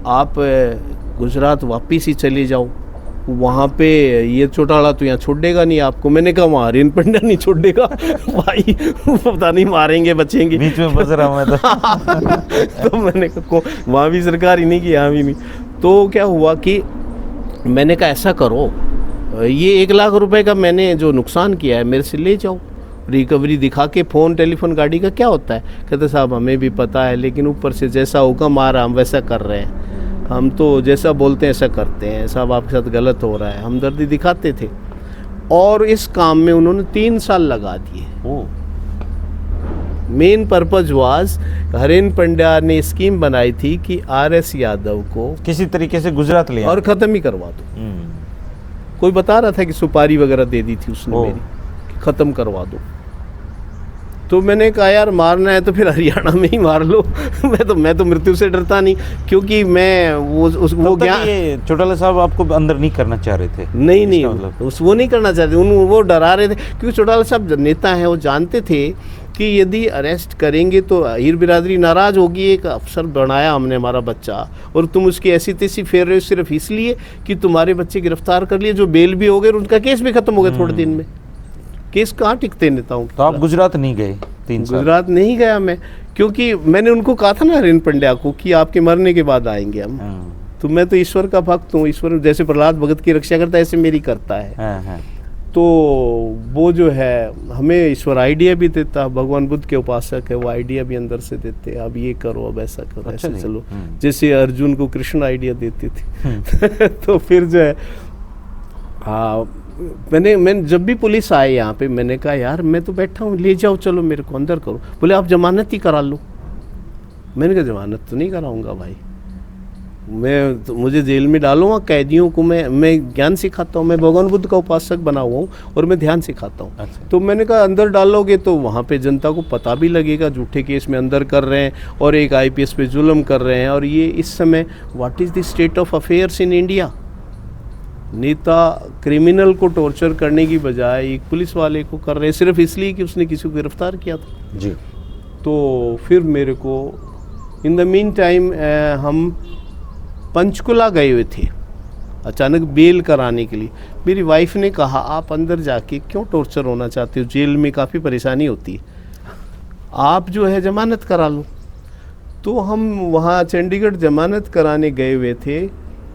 आप गुजरात वापिस ही चले जाओ, वहाँ पे ये चौटाला तो यहाँ छोड़ेगा नहीं आपको। मैंने कहा वहाँ हरेन पंड्या नहीं छोड़ेगा भाई, पता नहीं मारेंगे बचेंगे, बीच में फंस रहा हूँ मैं तो। तो मैंने कहा वहाँ भी सरकार ही नहीं की, यहाँ भी नहीं। तो क्या हुआ कि मैंने कहा ऐसा करो, ये 1 लाख रुपए का मैंने जो नुकसान किया है मेरे से ले जाओ, रिकवरी दिखा के। फ़ोन टेलीफोन गाड़ी का क्या होता है? कहते साहब हमें भी पता है, लेकिन ऊपर से जैसा हुक्म आ रहा हम वैसा कर रहे हैं। हम तो जैसा बोलते हैं ऐसा करते हैं, साहब आपके साथ गलत हो रहा है, हमदर्दी दिखाते थे। और इस काम में उन्होंने 3 साल लगा दिए। मेन पर्पज वाज, हरेन पंड्या ने स्कीम बनाई थी कि RS यादव को किसी तरीके से गुजरात ले और ख़त्म ही करवा दो। कोई बता रहा था कि सुपारी वगैरह दे दी थी उसने मेरी कि ख़त्म करवा दो। तो मैंने कहा यार मारना है तो फिर हरियाणा में ही मार लो। मैं तो मृत्यु से डरता नहीं, क्योंकि मैं वो ज्ञान, ये चौटाला साहब आपको अंदर नहीं करना चाह रहे थे? नहीं वो नहीं करना चाहते, वो डरा रहे थे, क्योंकि चौटाला साहब नेता हैं, वो जानते थे कि यदि अरेस्ट करेंगे तो हीर बिरादरी नाराज़ होगी, एक अफसर बनाया हमने हमारा बच्चा और तुम उसकी ऐसी तैसी फेर रहे हो सिर्फ इसलिए कि तुम्हारे बच्चे गिरफ्तार कर लिए, जो बेल भी हो गए और उनका केस भी खत्म हो गया थोड़े दिन में। केस कहाँ टिकते नेताओं के? तो आप गुजरात नहीं गए 3 साल? गुजरात नहीं गया मैं, क्योंकि मैंने उनको कहा था ना हरेन पंड्या को कि आपके मरने के बाद आएंगे हम। तो मैं तो ईश्वर का भक्त हूँ, ईश्वर जैसे प्रहलाद भगत की रक्षा करता है ऐसे मेरी करता है। तो वो जो है हमें ईश्वर आइडिया भी देता, भगवान बुद्ध के उपासक है, वो आइडिया भी अंदर से देते, अब ये करो, अब ऐसा करो, अच्छा ऐसे चलो, जैसे अर्जुन को कृष्ण आइडिया देते थे। तो फिर जो है मैंने जब भी पुलिस आए यहाँ पे, मैंने कहा यार मैं तो बैठा हूँ, ले जाओ, चलो मेरे को अंदर करो। बोले आप जमानत ही करा लो। मैंने कहा जमानत तो नहीं कराऊंगा भाई, मैं तो मुझे जेल में डालूंगा, कैदियों को मैं ज्ञान सिखाता हूँ, मैं भगवान बुद्ध का उपासक बना हुआ हूँ और मैं ध्यान सिखाता हूँ। अच्छा। तो मैंने कहा अंदर डालोगे तो वहाँ पे जनता को पता भी लगेगा झूठे केस में अंदर कर रहे हैं और एक IPS पे जुल्म कर रहे हैं। और ये इस समय what is the state of affairs in India? नेता क्रिमिनल को टॉर्चर करने की बजाय एक पुलिस वाले को कर रहे हैं सिर्फ इसलिए कि उसने किसी को गिरफ्तार किया था। जी। तो फिर मेरे को इन द मीन टाइम हम पंचकुला गए हुए थे अचानक बेल कराने के लिए। मेरी वाइफ ने कहा आप अंदर जाके क्यों टॉर्चर होना चाहते हो, जेल में काफ़ी परेशानी होती है, आप जो है जमानत करा लो। तो हम वहाँ चंडीगढ़ जमानत कराने गए हुए थे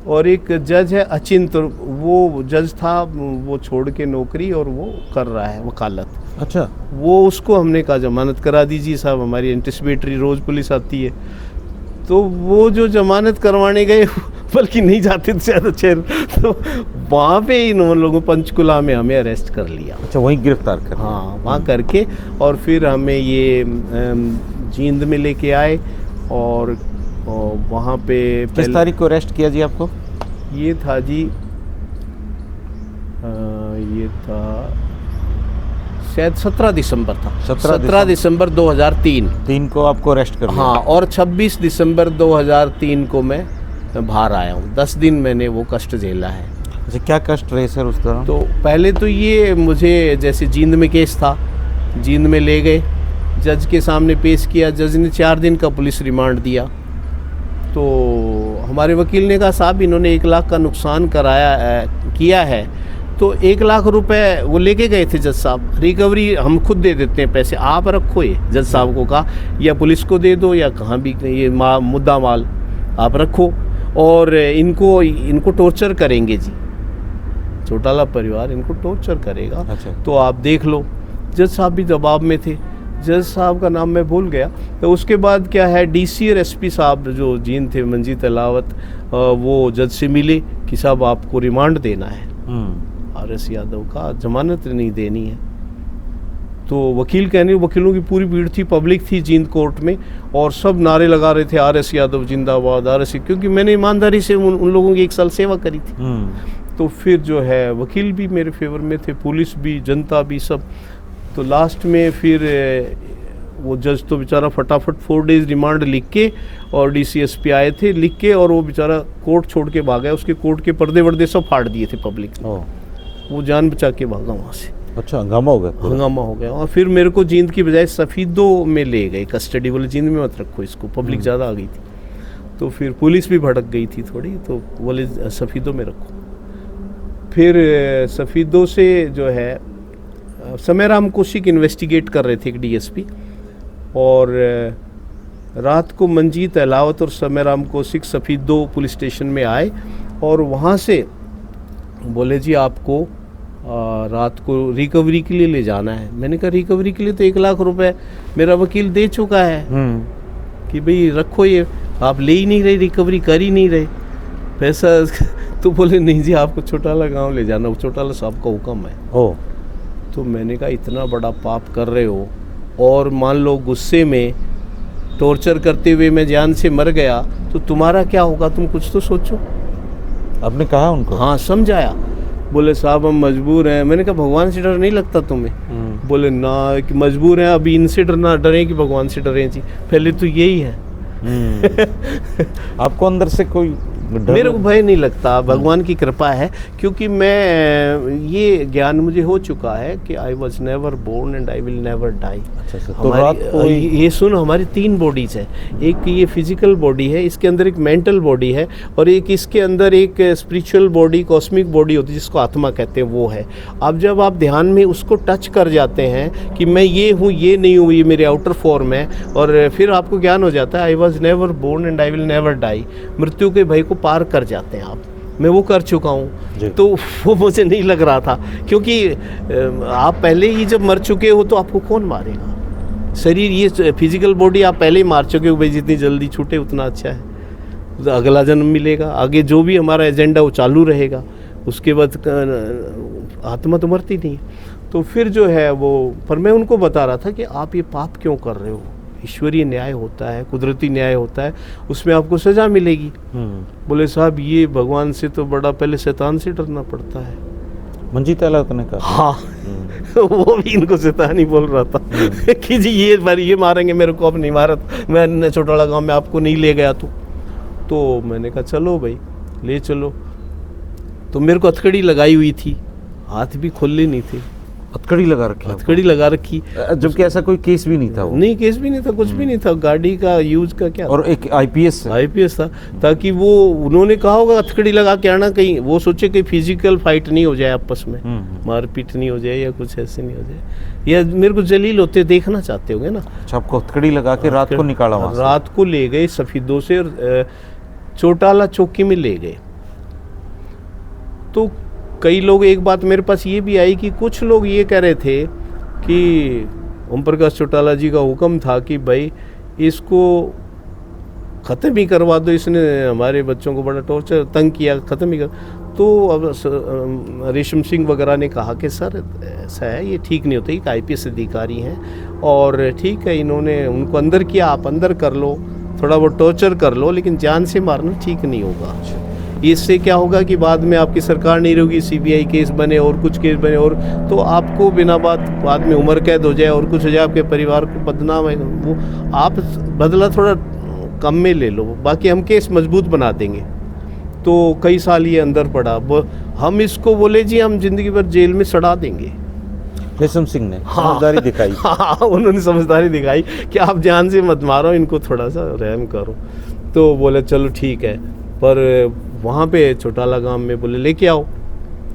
और एक जज है अचिंत, वो जज था, वो छोड़ के नौकरी और वो कर रहा है वकालत। अच्छा। वो उसको हमने कहा जमानत करा दीजिए साहब, हमारी एंटिसिपेटरी रोज़ पुलिस आती है। तो वो जो जमानत करवाने गए बल्कि नहीं जाते थे ज़्यादा चेर, तो वहाँ पे इन लोगों पंचकुला में हमें अरेस्ट कर लिया। अच्छा, वहीं गिरफ्तार कर? हाँ, वहाँ करके और फिर हमें ये जींद में लेके आए और वहाँ पे किस तारीख को अरेस्ट किया जी आपको? ये था जी ये था शायद 17 दिसंबर था। 17 दिसंबर 2003 को आपको अरेस्ट कर लिया? हाँ, और 26 दिसंबर 2003 को मैं बाहर आया हूँ। 10 दिन मैंने वो कष्ट झेला है। अच्छा, क्या कष्ट रहे सर उस दौरान? तो पहले तो ये मुझे जैसे जींद में केस था, जींद में ले गए, जज के सामने पेश किया, जज ने 4 दिन का पुलिस रिमांड दिया। तो हमारे वकील ने कहा साहब इन्होंने 1 लाख का नुकसान किया है, तो 1 लाख रुपए वो लेके गए थे जज साहब, रिकवरी हम खुद दे देते हैं पैसे, आप रखो। ये जज साहब को कहा या पुलिस को दे दो या कहाँ भी ये मुद्दा माल आप रखो और इनको टॉर्चर करेंगे जी, चौटाला परिवार इनको टॉर्चर करेगा। अच्छा। तो आप देख लो। जज साहब भी दबाव में थे, जज साहब का नाम मैं भूल गया। तो उसके बाद क्या है, DC और SP साहब जो जींद थे, मंजीत अलावत, वो जज से मिले कि साहब आपको रिमांड देना है, RS यादव का जमानत नहीं देनी है। तो वकीलों की पूरी भीड़ थी, पब्लिक थी जींद कोर्ट में और सब नारे लगा रहे थे RS यादव जिंदाबाद, RS, क्योंकि मैंने ईमानदारी से उन लोगों की 1 साल सेवा करी थी। तो फिर जो है वकील भी मेरे फेवर में थे, पुलिस भी, जनता भी, सब। तो लास्ट में फिर वो जज तो बेचारा फटाफट 4 डेज रिमांड लिख के, और DC SP आए थे लिख के, और वो बेचारा कोर्ट छोड़ के भागा। उसके कोर्ट के पर्दे वर्दे सब फाड़ दिए थे पब्लिक ने, वो जान बचा के भागा वहाँ से। अच्छा, हंगामा हो गया? हंगामा हो गया। और फिर मेरे को जींद की बजाय सफ़ीदों में ले गए कस्टडी, बोले जींद में मत रखो इसको, पब्लिक ज़्यादा आ गई थी। तो फिर पुलिस भी भड़क गई थी थोड़ी, तो बोले सफ़ीदों में रखो। फिर सफ़ीदों से जो है समयराम कौशिक इन्वेस्टिगेट कर रहे थे, एक DSP, और रात को मंजीत अलावत और समयराम कौशिक सफ़ीदों पुलिस स्टेशन में आए और वहाँ से बोले जी आपको रात को रिकवरी के लिए ले जाना है। मैंने कहा रिकवरी के लिए तो 1 लाख रुपए मेरा वकील दे चुका है कि भाई रखो, ये आप ले ही नहीं रहे, रिकवरी कर ही नहीं रहे। पैसा तो बोले नहीं जी आपको चौटाला गांव ले जाना, चौटाला साहब का हुक्म है। ओ, तो मैंने कहा इतना बड़ा पाप कर रहे हो और मान लो गुस्से में टॉर्चर करते हुए मैं जान से मर गया तो तुम्हारा क्या होगा, तुम कुछ तो सोचो। आपने कहा उनको? हाँ समझाया। बोले साहब हम मजबूर हैं। मैंने कहा भगवान से डर नहीं लगता तुम्हें? बोले ना कि मजबूर हैं, अभी इनसे डरना डरें कि भगवान से डरें जी, पहले तो यही है। आपको अंदर से कोई डर? मेरे को भय नहीं लगता, भगवान की कृपा है, क्योंकि मैं ये ज्ञान मुझे हो चुका है कि I was never born and I will never die. तो रात को ये सुन, हमारी 3 बॉडीज है, एक ये फिजिकल बॉडी है, इसके अंदर एक मेंटल बॉडी है और एक इसके अंदर एक स्पिरिचुअल बॉडी, कॉस्मिक बॉडी होती है जिसको आत्मा कहते हैं, वो है। अब जब आप ध्यान में उसको टच कर जाते हैं कि मैं ये हूँ ये नहीं हूँ, ये मेरे आउटर फॉर्म है, और फिर आपको ज्ञान हो जाता है I was never born and I will never die. मृत्यु के भय को पार कर जाते हैं आप, मैं वो कर चुका हूँ। तो वो मुझे नहीं लग रहा था, क्योंकि आप पहले ही जब मर चुके हो तो आपको कौन मारेगा? शरीर, ये फिजिकल बॉडी आप पहले ही मार चुके हो भाई, जितनी जल्दी छूटे उतना अच्छा है। अगला जन्म मिलेगा, आगे जो भी हमारा एजेंडा वो चालू रहेगा, उसके बाद आत्मा तो मरती नहीं। तो फिर जो है वो, पर मैं उनको बता रहा था कि आप ये पाप क्यों कर रहे हो, ईश्वरीय न्याय होता है, कुदरती न्याय होता है, उसमें आपको सजा मिलेगी। बोले साहब ये भगवान से तो बड़ा पहले शैतान से डरना पड़ता है। मंजीत अहलावत ने कहा? हाँ वो भी इनको शैतान ही बोल रहा था कि जी ये मारेंगे मेरे को, अब नहीं मारा, मैं चौटाला गांव में आपको नहीं ले गया तो मैंने कहा चलो भाई ले चलो। तो मेरे को हथकड़ी लगाई हुई थी, हाथ भी खुले नहीं थे। हथकड़ी लगा रखी? हथकड़ी लगा रखी, जबकि ऐसा कोई केस भी नहीं था वो? नहीं केस भी नहीं था, कुछ भी नहीं था, गाड़ी का यूज का क्या। और एक आईपीएस था, ताकि वो उन्होंने कहा होगा हथकड़ी लगा के आना, कहीं वो सोचे कि फिजिकल फाइट नहीं हो जाए आपस में, मारपीट नहीं हो जाए या कुछ ऐसे नहीं हो जाए, या मेरे को जलील होते देखना चाहते होंगे ना। अच्छा, आपको हथकड़ी लगा के रात को निकाला वहाँ से? रात को ले गए सफीदों से, चौटाला चौकी में ले गए। तो कई लोग, एक बात मेरे पास ये भी आई कि कुछ लोग ये कह रहे थे कि ओम प्रकाश चौटाला जी का हुक्म था कि भाई इसको ख़त्म ही करवा दो, इसने हमारे बच्चों को बड़ा टॉर्चर तंग किया, ख़त्म ही कर। तो अब रेशम सिंह वगैरह ने कहा कि सर ऐसा है, ये ठीक नहीं होता, एक आईपीएस अधिकारी हैं और ठीक है इन्होंने उनको अंदर किया, आप अंदर कर लो, थोड़ा बहुत टॉर्चर कर लो, लेकिन जान से मारना ठीक नहीं होगा। इससे क्या होगा कि बाद में आपकी सरकार नहीं रहेगी, सीबीआई केस बने और कुछ केस बने, और तो आपको बिना बाद में उम्र कैद हो जाए और कुछ हो जाए, आपके परिवार को बदनाम है, वो आप बदला थोड़ा कम में ले लो, बाकी हम केस मजबूत बना देंगे। तो कई साल ये अंदर पड़ा, हम इसको बोले जी हम जिंदगी भर जेल में सड़ा देंगे। रेशम सिंह ने समझदारी दिखाई। हाँ उन्होंने समझदारी दिखाई कि आप जान से मत मारो, इनको थोड़ा सा रहम करो। तो बोले चलो ठीक है, पर वहाँ पे चौटाला गांव में बोले लेके आओ।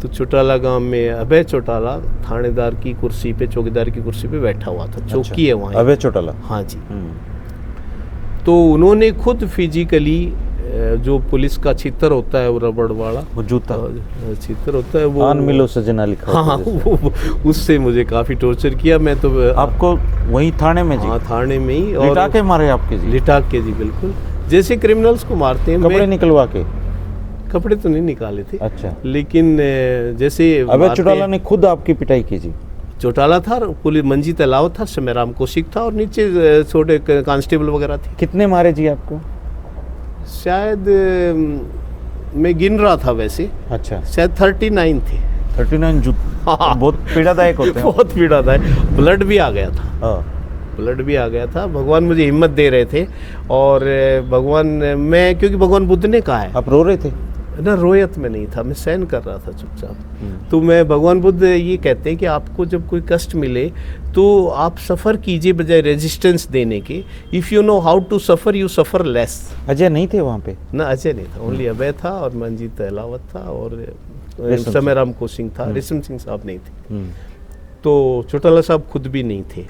तो चौटाला गांव में अभय चौटाला थानेदार की कुर्सी पे, चौकीदार की कुर्सी पे बैठा हुआ था, चौकी है वहाँ। अभय चौटाला? हाँ जी। तो उन्होंने खुद फिजिकली जो पुलिस का चित्र होता है वो रबड़ वाला, वो जूता चित्र होता है, वो आन मिलो सजना लिखा। हाँ उससे मुझे काफ़ी टॉर्चर किया। मैं तो आपको वहीं थाने में जी? हाँ थाने में ही। और लिटा के मारे आपके जी? लिटा के जी, बिल्कुल जैसे क्रिमिनल्स को मारते हैं। कपड़े निकलवा के? कपड़े तो नहीं निकाले थे। अच्छा। लेकिन जैसे अभय चौटाला ने खुद आपकी पिटाई की जी? चौटाला था, पुलिस मंजीत अहलावत था, समयराम कौशिक था और नीचे छोटे कांस्टेबल वगैरह थे। कितने मारे जी आपको? शायद मैं गिन रहा था वैसे। अच्छा। शायद 39 थे। 39 बहुत पीड़ादायक होते हैं। बहुत पीड़ादायक। ब्लड भी आ गया था। ब्लड भी आ गया था। भगवान मुझे हिम्मत दे रहे थे और भगवान, मैं क्योंकि भगवान बुद्ध ने कहा है। आप रो रहे थे? ना रोयत में नहीं था, मैं सहन कर रहा था चुपचाप। तो मैं, भगवान बुद्ध ये कहते हैं कि आपको जब कोई कष्ट मिले तो आप सफ़र कीजिए बजाय रेजिस्टेंस देने के। If you know how to suffer you suffer less. Ajay नहीं थे वहाँ पे? ना अजय नहीं था, ओनली अभय था और मंजीत अहलावत था और समयराम कौशिक था। रेशम सिंह साहब नहीं थे। तो चौटाला साहब खुद भी नहीं थे।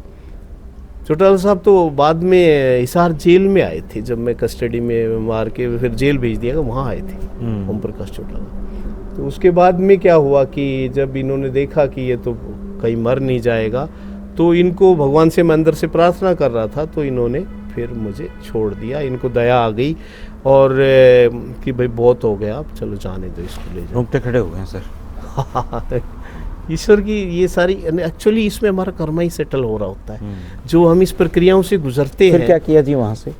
चौटाला साहब तो बाद में हिसार जेल में आए थे, जब मैं कस्टडी में मार के फिर जेल भेज दिया, वहाँ आए थे ओम प्रकाश चौटाला। तो उसके बाद में क्या हुआ कि जब इन्होंने देखा कि ये तो कहीं मर नहीं जाएगा, तो इनको भगवान से मैं अंदर से प्रार्थना कर रहा था, तो इन्होंने फिर मुझे छोड़ दिया। इनको दया आ गई और कि भाई बहुत हो गया, अब चलो जाने दो, इसको ले जाओ। रोंगटे खड़े हो गए हैं सर। ईश्वर की ये सारी, एक्चुअली इसमें हमारा कर्म ही सेटल हो रहा होता है, जो हम इस प्रक्रियाओं से गुजरते फिर हैं। क्या किया जी वहाँ से?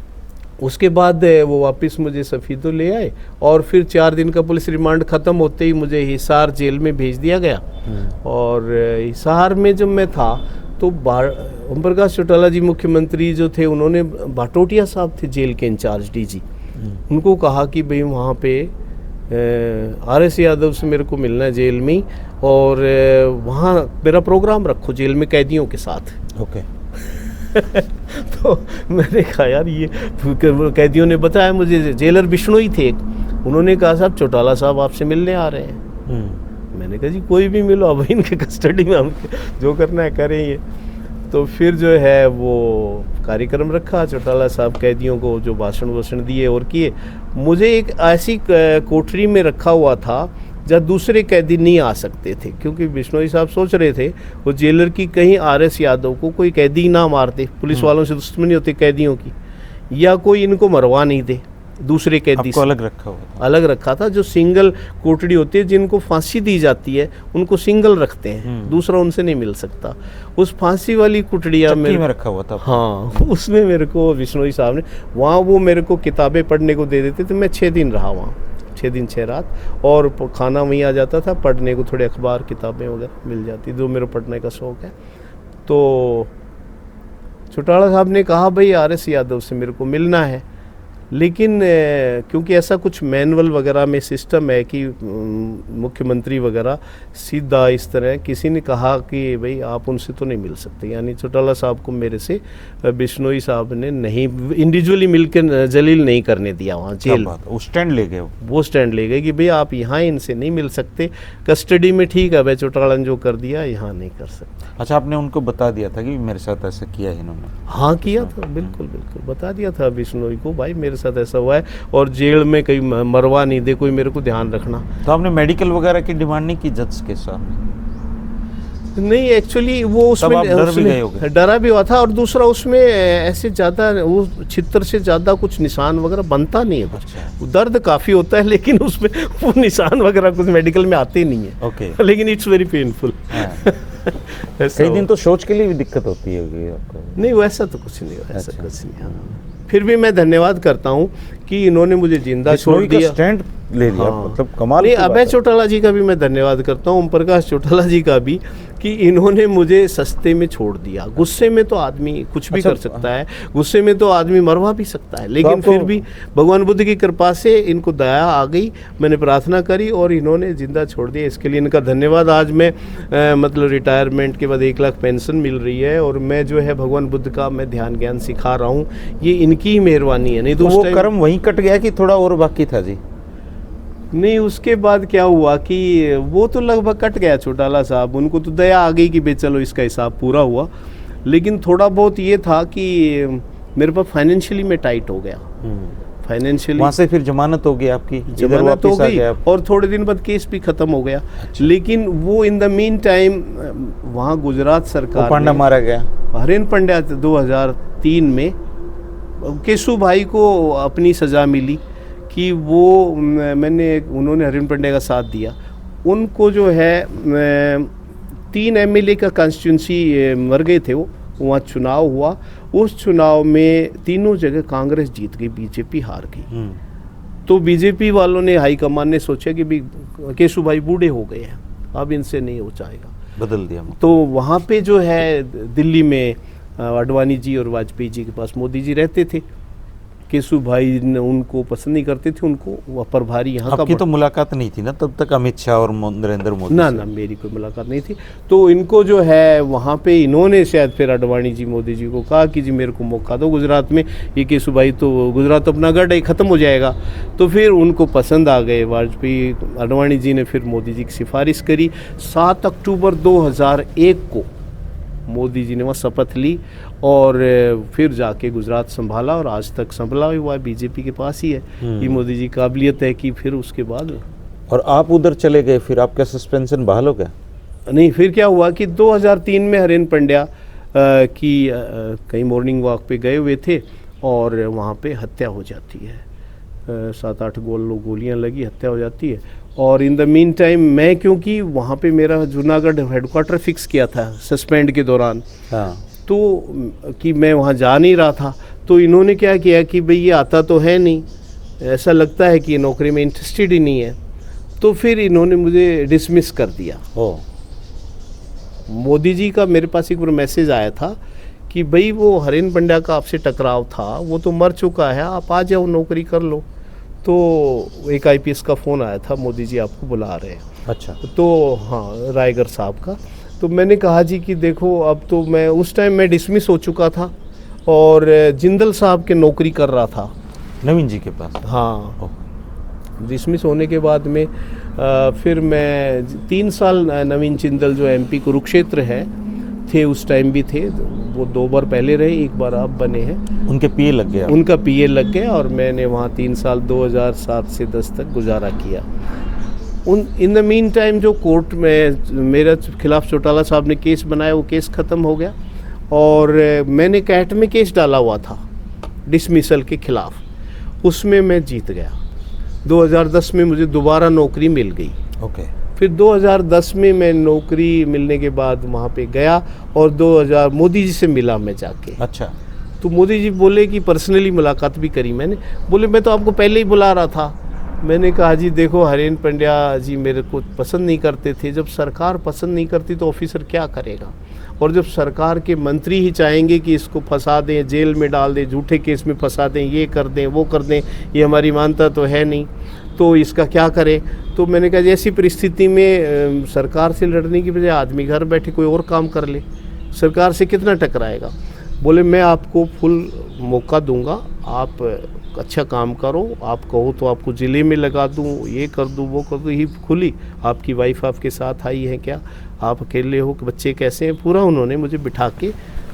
उसके बाद वो वापस मुझे सफ़ीदो ले आए और फिर 4 दिन का पुलिस रिमांड ख़त्म होते ही मुझे हिसार जेल में भेज दिया गया। और हिसार में जब मैं था तो ओम प्रकाश चौटाला जी मुख्यमंत्री जो थे, उन्होंने भाटोटिया साहब थे जेल के इंचार्ज डीजी, उनको कहा कि भाई वहाँ पे RS यादव से मेरे को मिलना है जेल में ही, और वहाँ मेरा प्रोग्राम रखो जेल में कैदियों के साथ। ओके। तो मैंने कहा यार ये कैदियों ने बताया मुझे, जेलर बिश्नोई थे एक, उन्होंने कहा साहब चौटाला साहब आपसे मिलने आ रहे हैं। मैंने कहा जी कोई भी मिलो, अब इनके कस्टडी में हम जो करना है करें ये। तो फिर जो है वो कार्यक्रम रखा, चौटाला साहब कैदियों को जो भाषण वाषण दिए और किए। मुझे एक ऐसी कोठरी में रखा हुआ था जहाँ दूसरे कैदी नहीं आ सकते थे, क्योंकि बिश्नोई साहब सोच रहे थे वो जेलर की कहीं RS यादव को कोई कैदी ना मार दे, पुलिस वालों से दुश्मनी होती कैदियों की, या कोई इनको मरवा नहीं दे दूसरे कैदी से। अलग रखा हुआ था? अलग रखा था। जो सिंगल कोठरी होती है, जिनको फांसी दी जाती है उनको सिंगल रखते हैं, दूसरा उनसे नहीं मिल सकता। उस फांसी वाली कुटड़िया में रखा हुआ था। हाँ, उसमें मेरे को बिश्नोई साहब ने, वहाँ वो मेरे को किताबें पढ़ने को दे देते थे। मैं 6 दिन रहा वहाँ, 6 दिन 6 रात, और खाना वहीं आ जाता था, पढ़ने को थोड़े अखबार किताबें वगैरह मिल जाती, जो मेरे पढ़ने का शौक़ है। तो चौटाला साहब ने कहा भाई RS यादव से मेरे को मिलना है, लेकिन क्योंकि ऐसा कुछ मैनुअल वगैरह में सिस्टम है कि मुख्यमंत्री वगैरह सीधा इस तरह, किसी ने कहा कि भाई आप उनसे तो नहीं मिल सकते, यानी चौटाला साहब को मेरे से बिश्नोई साहब ने नहीं इंडिविजुअली मिलकर जलील नहीं करने दिया वहाँ जेल। वो स्टैंड ले गए, वो स्टैंड ले गए कि भाई आप यहाँ इनसे नहीं मिल सकते, कस्टडी में ठीक है भाई चौटाला ने जो कर दिया यहाँ नहीं कर सकते। अच्छा, आपने उनको बता दिया था कि मेरे साथ ऐसा किया है इन्होंने? हाँ किया था, बिल्कुल बिल्कुल बता दिया था बिश्नोई को, भाई मेरे साथ ऐसा हुआ है और जेल में कहीं मरवा नहीं दे कोई, मेरे को ध्यान रखना। तो आपने मेडिकल वगैरह की डिमांड नहीं की जज के सामने? नहीं, एक्चुअली वो उसमें डरा भी हुआ था, और दूसरा उसमें ऐसे ज़्यादा वो छितर से ज़्यादा कुछ निशान वगैरह बनता नहीं है कुछ। दर्द काफ़ी होता है, लेकिन उसमें वो निशान वगैरह कुछ मेडिकल में आते नहीं है। ओके। लेकिन इट्स वेरी पेनफुल। कई दिन तो शौच के लिए भी दिक्कत होती है आपको? नहीं, वैसा तो कुछ नहीं, वैसा कुछ नहीं। हाँ, फिर भी मैं धन्यवाद करता हूँ कि इन्होंने मुझे जिंदा छोड़ दिया, स्टैंड ले लिया। हाँ। मतलब कमाल। नहीं, अभय चौटाला जी का भी मैं धन्यवाद करता हूँ, ओम प्रकाश चौटाला जी का भी, कि इन्होंने मुझे सस्ते में छोड़ दिया। गुस्से में तो आदमी कुछ भी कर सकता है, गुस्से में तो आदमी मरवा भी सकता है, लेकिन फिर भी भगवान बुद्ध की कृपा से इनको दया आ गई, मैंने प्रार्थना करी और इन्होंने जिंदा छोड़ दिया। इसके लिए इनका धन्यवाद। आज मैं मतलब रिटायरमेंट के बाद 1 लाख पेंशन मिल रही है, और मैं जो है भगवान बुद्ध का मैं ध्यान ज्ञान सिखा रहा हूँ, ये इनकी ही मेहरबानी है। नहीं तो वो कर्म वहीं कट गया कि थोड़ा और बाकी था जी? नहीं, उसके बाद क्या हुआ कि वो तो लगभग कट गया चौटाला साहब, उनको तो दया आ गई कि भाई चलो इसका हिसाब पूरा हुआ। लेकिन थोड़ा बहुत ये था कि मेरे पास फाइनेंशियली में टाइट हो गया, फाइनेंशियली। वहाँ से फिर जमानत हो गई आपकी? जमानत हो गई और थोड़े दिन बाद केस भी खत्म हो गया। अच्छा। लेकिन वो इन द मीन टाइम वहाँ गुजरात सरकार पांडा मारा गया, हरेन पंड्या 2003 में केशु भाई को अपनी सज़ा मिली कि वो उन्होंने हरिन पंड्या का साथ दिया। उनको जो है 3 MLA का कॉन्स्टिट्यूंसी मर गए थे, वो वहाँ चुनाव हुआ, उस चुनाव में तीनों जगह कांग्रेस जीत गई, बीजेपी हार गई। तो बीजेपी वालों ने, हाईकमान ने सोचा कि भी केशु भाई बूढ़े हो गए हैं, अब इनसे नहीं हो जाएगा, बदल दिया। तो वहाँ पे जो है दिल्ली में अडवाणी जी और वाजपेयी जी के पास मोदी जी रहते थे। केशु भाई ने उनको पसंद नहीं करते थे, उनको प्रभारी यहाँ का। आपकी तो मुलाकात नहीं थी ना तब तक अमित शाह और नरेंद्र मोदी? ना, मेरी कोई मुलाकात नहीं थी। तो इनको जो है वहाँ पे इन्होंने शायद फिर अडवाणी जी मोदी जी को कहा कि जी मेरे को मौका दो गुजरात में, ये केशु भाई तो गुजरात अपना गढ़ है, ख़त्म हो जाएगा। तो फिर उनको पसंद आ गए वाजपेयी, अडवाणी जी ने फिर मोदी जी की सिफारिश करी। 7 अक्टूबर 2001 को मोदी जी ने वहाँ शपथ ली और फिर जाके गुजरात संभाला, और आज तक संभला हुआ है, बीजेपी के पास ही है। ये मोदी जी काबिलियत है कि फिर उसके बाद। और आप उधर चले गए, फिर आपका सस्पेंशन बहाल हो गया? नहीं, फिर क्या हुआ कि 2003 में हरेन पंड्या की कहीं मॉर्निंग वॉक पे गए हुए थे, और वहाँ पे हत्या हो जाती है। 7-8 गोलियाँ लगी, हत्या हो जाती है। और इन द मीन टाइम मैं, क्योंकि वहाँ पे मेरा जूनागढ़ हेडक्वार्टर फिक्स किया था सस्पेंड के दौरान, हाँ तो कि मैं वहाँ जा नहीं रहा था, तो इन्होंने क्या किया कि भाई ये आता तो है नहीं, ऐसा लगता है कि ये नौकरी में इंटरेस्टेड ही नहीं है, तो फिर इन्होंने मुझे डिसमिस कर दिया। ओ मोदी जी का मेरे पास एक बार मैसेज आया था कि भाई वो हरेन पंड्या का आपसे टकराव था, वो तो मर चुका है, आप आ जाओ नौकरी कर लो। तो एक आईपीएस का फ़ोन आया था, मोदी जी आपको बुला रहे हैं। अच्छा तो हाँ, रायगर साहब का। तो मैंने कहा जी कि देखो अब तो मैं, उस टाइम मैं डिसमिस हो चुका था और जिंदल साहब के नौकरी कर रहा था नवीन जी के पास। हाँ। ओह। डिसमिस होने के बाद में फिर मैं 3 साल नवीन जिंदल जो एमपी कुरुक्षेत्र है थे, उस टाइम भी थे, वो 2 बार पहले रहे, 1 बार अब बने हैं। उनके पीए लग गया। उनका पीए लग गया और मैंने वहाँ 3 साल 2007 से 10 तक गुजारा किया। इन द मीन टाइम जो कोर्ट में मेरे खिलाफ चौटाला साहब ने केस बनाया, वो केस ख़त्म हो गया और मैंने कैट में केस डाला हुआ था डिसमिसल के खिलाफ, उसमें मैं जीत गया। 2010 में मुझे दोबारा नौकरी मिल गई। ओके। फिर 2010 में मैं नौकरी मिलने के बाद वहाँ पे गया और 2000 मोदी जी से मिला मैं जाके। अच्छा। तो मोदी जी बोले कि पर्सनली मुलाकात भी करी मैंने। बोले मैं तो आपको पहले ही बुला रहा था। मैंने कहा जी देखो, हरेन पंड्या जी मेरे को पसंद नहीं करते थे। जब सरकार पसंद नहीं करती तो ऑफिसर क्या करेगा, और जब सरकार के मंत्री ही चाहेंगे कि इसको फंसा दें, जेल में डाल दें, झूठे केस में फंसा दें, ये कर दें वो कर दें, ये हमारी मानता तो है नहीं, तो इसका क्या करें। तो मैंने कहा ऐसी परिस्थिति में सरकार से लड़ने की बजाय आदमी घर बैठे कोई और काम कर ले, सरकार से कितना टकराएगा। बोले मैं आपको फुल मौका दूंगा, आप अच्छा काम करो, आप कहो तो आपको ज़िले में लगा दूं, ये कर दूं वो कर दूं। ही खुली, आपकी वाइफ आपके साथ आई है क्या, आप अकेले हो, बच्चे कैसे हैं, पूरा उन्होंने मुझे बिठा के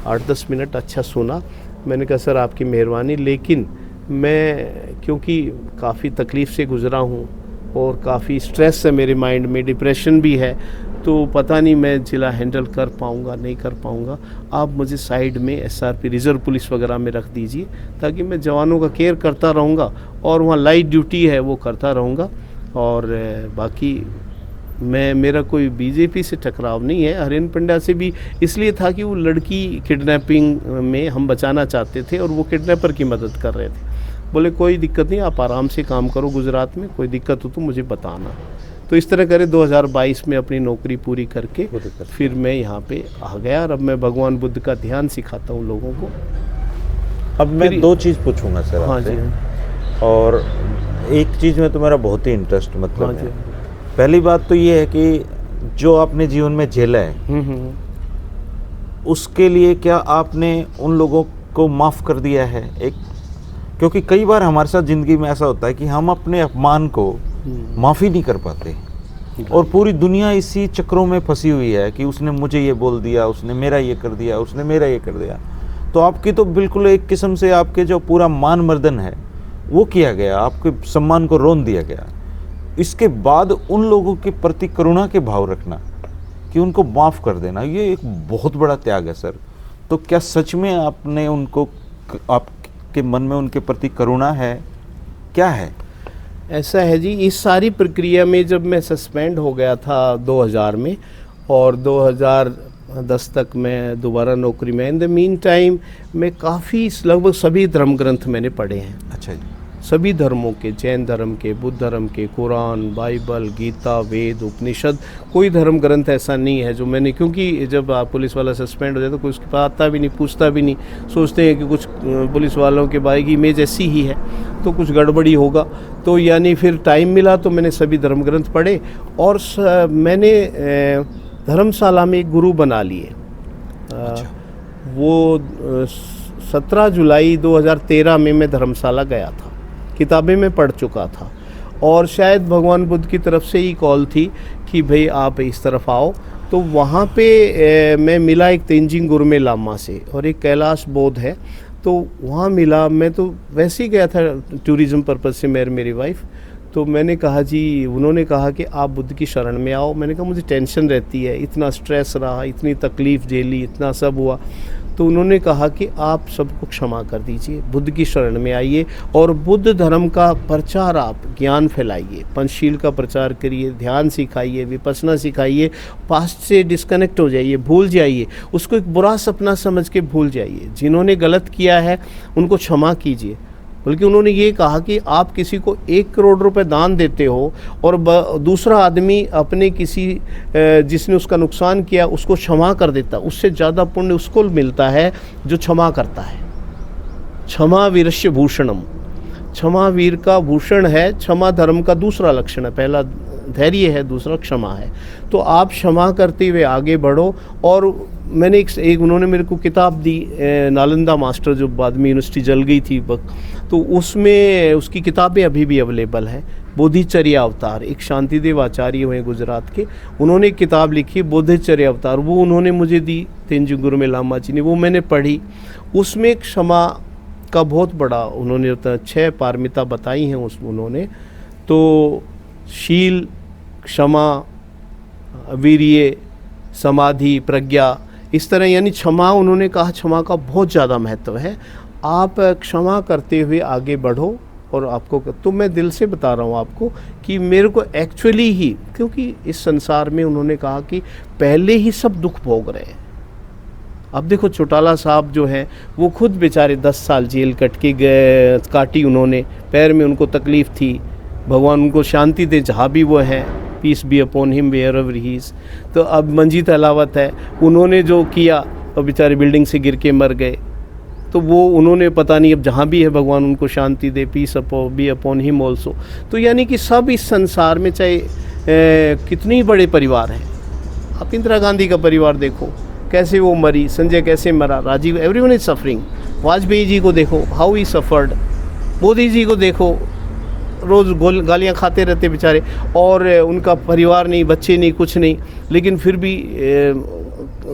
8-10 मिनट अच्छा सुना। मैंने कहा सर आपकी मेहरबानी, लेकिन मैं क्योंकि काफ़ी तकलीफ़ से गुज़रा हूँ और काफ़ी स्ट्रेस है मेरे माइंड में, डिप्रेशन भी है, तो पता नहीं मैं ज़िला हैंडल कर पाऊँगा नहीं कर पाऊँगा। आप मुझे साइड में एसआरपी रिज़र्व पुलिस वगैरह में रख दीजिए, ताकि मैं जवानों का केयर करता रहूँगा और वहाँ लाइट ड्यूटी है वो करता रहूँगा। और बाकी मेरा कोई बीजेपी से टकराव नहीं है, हरेन पंड्या से भी इसलिए था कि वो लड़की किडनैपिंग में हम बचाना चाहते थे और वो किडनैपर की मदद कर रहे थे। बोले कोई दिक्कत नहीं, आप आराम से काम करो गुजरात में, कोई दिक्कत हो तो मुझे बताना। तो इस तरह करे 2022 में अपनी नौकरी पूरी करके फिर मैं यहाँ पे आ गया और अब मैं भगवान बुद्ध का ध्यान सिखाता हूँ लोगों को। अब मैं 2 चीज़ पूछूंगा सर हाँ आपसे। जी। और एक चीज़ में तो मेरा बहुत ही इंटरेस्ट मतलब हाँ है। जी। पहली बात तो ये है कि जो आपने जीवन में झेला है उसके लिए क्या आपने उन लोगों को माफ़ कर दिया है? एक क्योंकि कई बार हमारे साथ ज़िंदगी में ऐसा होता है कि हम अपने अपमान को माफ़ी नहीं कर पाते और पूरी दुनिया इसी चक्रों में फंसी हुई है कि उसने मुझे ये बोल दिया, उसने मेरा ये कर दिया, उसने मेरा ये कर दिया। तो आपकी तो बिल्कुल एक किस्म से आपके जो पूरा मान मर्दन है वो किया गया, आपके सम्मान को रोन दिया गया। इसके बाद उन लोगों के प्रति करुणा के भाव रखना कि उनको माफ़ कर देना, ये एक बहुत बड़ा त्याग है सर। तो क्या सच में आपने उनको, आपके मन में उनके प्रति करुणा है, क्या है? ऐसा है जी, इस सारी प्रक्रिया में जब मैं सस्पेंड हो गया था 2000 में और 2010 तक मैं दोबारा नौकरी में, इन द मीन टाइम मैं काफ़ी लगभग सभी धर्म ग्रंथ मैंने पढ़े हैं। अच्छा जी। सभी धर्मों के, जैन धर्म के, बुद्ध धर्म के, कुरान, बाइबल, गीता, वेद, उपनिषद, कोई धर्म ग्रंथ ऐसा नहीं है जो मैंने, क्योंकि जब आप पुलिस वाला सस्पेंड हो जाए तो कोई उसके पास आता भी नहीं, पूछता भी नहीं, सोचते हैं कि कुछ पुलिस वालों के भाई की इमेज ऐसी ही है तो कुछ गड़बड़ी होगा। तो यानी फिर टाइम मिला तो मैंने सभी धर्म ग्रंथ पढ़े और मैंने धर्मशाला में एक गुरु बना लिए। वो 17 जुलाई 2013 में मैं धर्मशाला गया था, किताबें में पढ़ चुका था और शायद भगवान बुद्ध की तरफ से ही कॉल थी कि भाई आप इस तरफ आओ। तो वहाँ पे मैं मिला एक तेंजिंग गुरमे लामा से और एक कैलाश बोध है, तो वहाँ मिला। मैं तो वैसे ही गया था टूरिज़्म पर्पज़ से, मेरी वाइफ। तो मैंने कहा जी, उन्होंने कहा कि आप बुद्ध की शरण में आओ। मैंने कहा मुझे टेंशन रहती है, इतना स्ट्रेस रहा, इतनी तकलीफ़ झेली, इतना सब हुआ। तो उन्होंने कहा कि आप सबको क्षमा कर दीजिए, बुद्ध की शरण में आइए और बुद्ध धर्म का प्रचार, आप ज्ञान फैलाइए, पंचशील का प्रचार करिए, ध्यान सिखाइए, विपස්සना सिखाइए, पास्ट से डिस्कनेक्ट हो जाइए, भूल जाइए, उसको एक बुरा सपना समझ के भूल जाइए, जिन्होंने गलत किया है उनको क्षमा कीजिए। बल्कि उन्होंने ये कहा कि आप किसी को 1 करोड़ रुपए दान देते हो और दूसरा आदमी अपने किसी जिसने उसका नुकसान किया उसको क्षमा कर देता, उससे ज़्यादा पुण्य उसको मिलता है जो क्षमा करता है। क्षमा वीरस्य भूषणम, क्षमा वीर का भूषण है। क्षमा धर्म का दूसरा लक्षण है, पहला धैर्य है, दूसरा क्षमा है। तो आप क्षमा करते हुए आगे बढ़ो। और मैंने एक उन्होंने मेरे को किताब दी, नालंदा मास्टर, जो बाद में यूनिवर्सिटी जल गई थी, तो उसमें उसकी किताबें अभी भी अवेलेबल है। बोधिचर्या अवतार, एक शांतिदेव आचार्य हुए गुजरात के, उन्होंने एक किताब लिखी बोधिचर्या अवतार, वो उन्होंने मुझे दी, तेंजिंग गुरमे लामा जी ने, वो मैंने पढ़ी। उसमें क्षमा का बहुत बड़ा उन्होंने 6 पारमिता बताई हैं उन्होंने। तो शील, क्षमा, वीर्य, समाधि, प्रज्ञा, इस तरह, यानी क्षमा, उन्होंने कहा क्षमा का बहुत ज़्यादा महत्व है। आप क्षमा करते हुए आगे बढ़ो। और आपको तो मैं दिल से बता रहा हूँ आपको कि मेरे को एक्चुअली ही, क्योंकि इस संसार में उन्होंने कहा कि पहले ही सब दुख भोग रहे हैं। अब देखो चौटाला साहब जो हैं वो खुद बेचारे 10 साल जेल काटी उन्होंने, पैर में उनको तकलीफ़ थी, भगवान उनको शांति दे जहाँ भी वो हैं, peace be upon him wherever he is. तो अब मंजीत अलावत है, उन्होंने जो किया और बेचारे बिल्डिंग से गिर के मर गए, तो वो उन्होंने पता नहीं, अब जहाँ भी है भगवान उनको शांति दे, peace be upon him also. तो यानी कि सब इस संसार में, चाहे कितने ही बड़े परिवार हैं, आप इंदिरा गांधी का परिवार देखो कैसे वो मरी, संजय कैसे मरा, Rajiv, everyone is suffering. Vajpayee ji को देखो, how he suffered. Modi ji को देखो, रोज़ गालियाँ खाते रहते बेचारे, और उनका परिवार नहीं, बच्चे नहीं, कुछ नहीं, लेकिन फिर भी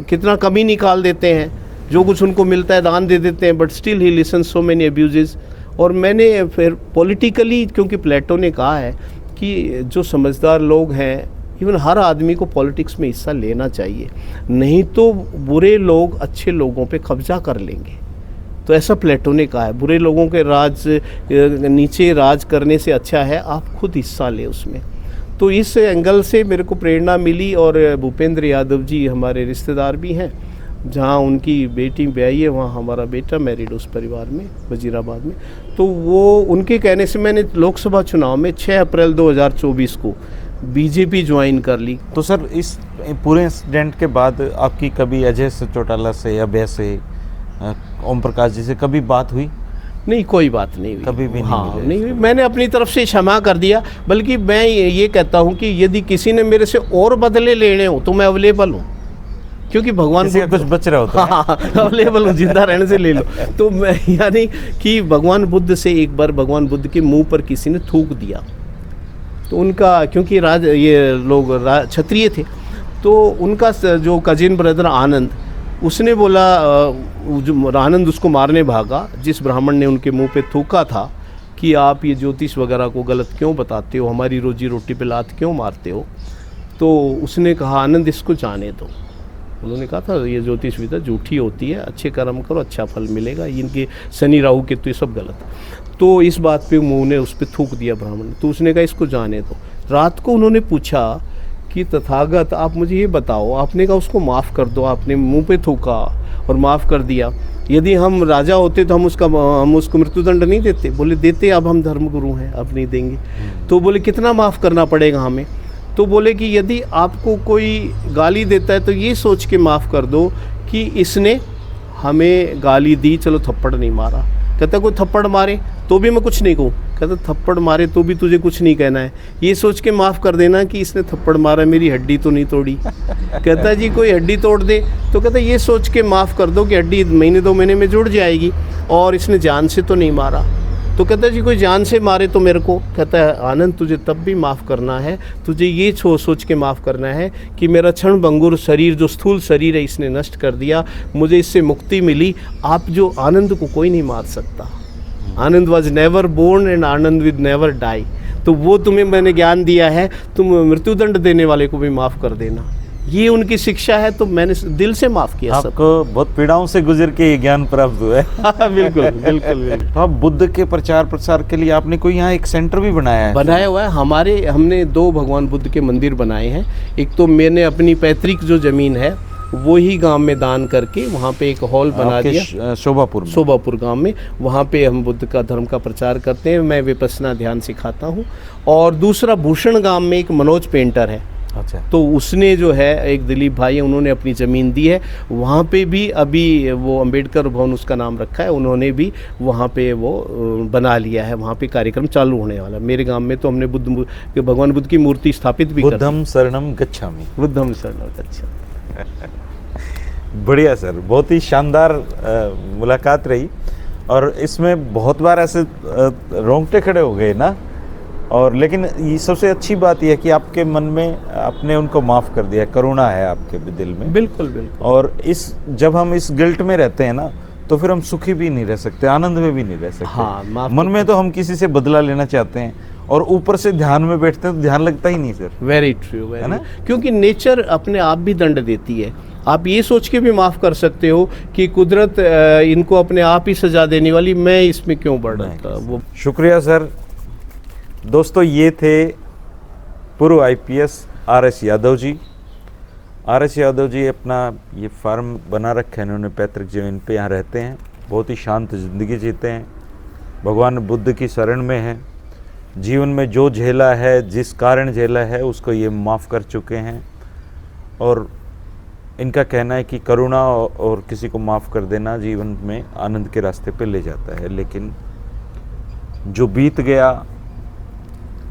कितना कमी निकाल देते हैं, जो कुछ उनको मिलता है दान दे देते हैं, but still he listen so many abuses. और मैंने फिर पॉलिटिकली, क्योंकि प्लेटो ने कहा है कि जो समझदार लोग हैं, इवन हर आदमी को पॉलिटिक्स में हिस्सा लेना चाहिए, नहीं तो बुरे लोग अच्छे लोगों पे कब्जा कर लेंगे। तो ऐसा प्लेटो ने कहा है, बुरे लोगों के नीचे राज करने से अच्छा है आप खुद हिस्सा ले उसमें। तो इस एंगल से मेरे को प्रेरणा मिली। और भूपेंद्र यादव जी हमारे रिश्तेदार भी हैं, जहाँ उनकी बेटी ब्याही है वहाँ हमारा बेटा मैरिड उस परिवार में, वजीराबाद में। तो वो उनके कहने से मैंने लोकसभा चुनाव में 6 अप्रैल 2024 को बीजेपी ज्वाइन कर ली। तो सर, इस पूरे इंसिडेंट के बाद आपकी कभी अजय चौटाला से या अभय से, ओम प्रकाश जी से कभी बात हुई? नहीं, कोई बात नहीं हुई, कभी भी नहीं? हाँ, नहीं हुई। मैंने अपनी तरफ से क्षमा कर दिया। बल्कि मैं ये कहता हूँ कि यदि किसी ने मेरे से और बदले लेने हो तो मैं अवेलेबल हूँ, क्योंकि भगवान को कुछ बच रहा होता है। हाँ, अवेलेबल हूँ, जिंदा रहने से ले लो। तो मैं, यानी कि भगवान बुद्ध से एक बार भगवान बुद्ध के मुंह पर किसी ने थूक दिया, तो उनका, क्योंकि ये लोग क्षत्रिय थे, तो उनका जो कजिन ब्रदर आनंद, उसने बोला, जो आनंद उसको मारने भागा, जिस ब्राह्मण ने उनके मुंह पे थूका था कि आप ये ज्योतिष वगैरह को गलत क्यों बताते हो, हमारी रोजी रोटी पे लात क्यों मारते हो। तो उसने कहा, आनंद इसको जाने दो। उन्होंने कहा था ये ज्योतिष विद्या झूठी होती है, अच्छे कर्म करो अच्छा फल मिलेगा, इनके शनि राहु के तो ये सब गलत। तो इस बात पे मुंह ने उस पर थूक दिया ब्राह्मण ने। तो उसने कहा इसको जाने दो। रात को उन्होंने पूछा कि तथागत आप मुझे ये बताओ, आपने कहा उसको माफ़ कर दो, आपने मुंह पे थूका और माफ़ कर दिया, यदि हम राजा होते तो हम उसको मृत्युदंड नहीं देते? बोले देते, अब हम धर्मगुरु हैं, अब नहीं देंगे। तो बोले कितना माफ़ करना पड़ेगा हमें? तो बोले कि यदि आपको कोई गाली देता है तो ये सोच के माफ़ कर दो कि इसने हमें गाली दी, चलो थप्पड़ नहीं मारा। कहता कोई थप्पड़ मारे तो भी मैं कुछ नहीं कहूँ, कहता थप्पड़ मारे तो भी तुझे कुछ नहीं कहना है, ये सोच के माफ़ कर देना कि इसने थप्पड़ मारा, मेरी हड्डी तो नहीं तोड़ी। कहता जी कोई हड्डी तोड़ दे, तो कहता ये सोच के माफ़ कर दो कि हड्डी महीने 2 महीने में जुड़ जाएगी, और इसने जान से तो नहीं मारा। तो कहता जी कोई जान से मारे तो मेरे को, कहता है आनंद तुझे तब भी माफ़ करना है, तुझे ये सोच के माफ़ करना है कि मेरा क्षण भंगुर शरीर, जो स्थूल शरीर है, इसने नष्ट कर दिया, मुझे इससे मुक्ति मिली। आप जो आनंद को कोई नहीं मार सकता, Anand was never born and Anand with never die. तो वो तुम्हें मैंने ज्ञान दिया है, तुम मृत्युदंड देने वाले को भी माफ़ कर देना। ये उनकी शिक्षा है, तो मैंने दिल से माफ़ किया सब। आपको बहुत पीड़ाओं से गुजर के ये ज्ञान प्राप्त हुआ है। बिल्कुल बिल्कुल। तो आप बुद्ध के प्रचार प्रसार के लिए आपने कोई यहाँ एक सेंटर भी बनाया है? बनाया हुआ है। हमने 2 भगवान बुद्ध के मंदिर बनाए हैं। एक तो मैंने अपनी पैतृक जो ज़मीन है वो ही गांव में दान करके वहाँ पे एक हॉल बना आपके दिया, शोभापुर गांव में। वहाँ पे हम बुद्ध का धर्म का प्रचार करते हैं, मैं विपश्यना ध्यान सिखाता हूँ। और दूसरा भूषण गांव में एक मनोज पेंटर है, अच्छा, तो उसने जो है, एक दिलीप भाई है, उन्होंने अपनी ज़मीन दी है। वहाँ पे भी अभी वो अंबेडकर भवन उसका नाम रखा है, उन्होंने भी वहाँ पे वो बना लिया है। वहाँ पे कार्यक्रम चालू होने वाला। मेरे गांव में तो हमने भगवान बुद्ध की मूर्ति स्थापित भी कर दी। बुद्धम शरणम गच्छामि। बुद्धम शरणम गच्छामि। बढ़िया सर, बहुत ही शानदार मुलाकात रही। और इसमें बहुत बार ऐसे रोंगटे खड़े हो गए ना, और लेकिन ये सबसे अच्छी बात यह है कि आपके मन में आपने उनको माफ़ कर दिया, करुणा है आपके दिल में। बिल्कुल बिल्कुल। और जब हम इस गिल्ट में रहते हैं ना, तो फिर हम सुखी भी नहीं रह सकते, आनंद में भी नहीं रह सकते। हाँ, मन में तो हम किसी से बदला लेना चाहते हैं, और ऊपर से ध्यान में बैठते हैं तो ध्यान लगता ही नहीं सर। वेरी ट्रू, है ना? क्योंकि नेचर अपने आप भी दंड देती है। आप ये सोच के भी माफ़ कर सकते हो कि कुदरत इनको अपने आप ही सजा देने वाली, मैं इसमें क्यों बढ़ रहा था। वो शुक्रिया सर। दोस्तों, ये थे पूर्व IPS RS Yadav ji. RS Yadav ji अपना ये फार्म बना रखा है इन्होंने पैतृक ज़मीन पे, यहाँ रहते हैं, बहुत ही शांत ज़िंदगी जीते हैं, भगवान बुद्ध की शरण में हैं। जीवन में जो झेला है, जिस कारण झेला है, उसको ये माफ़ कर चुके हैं। और इनका कहना है कि करुणा और किसी को माफ़ कर देना जीवन में आनंद के रास्ते पे ले जाता है, लेकिन जो बीत गया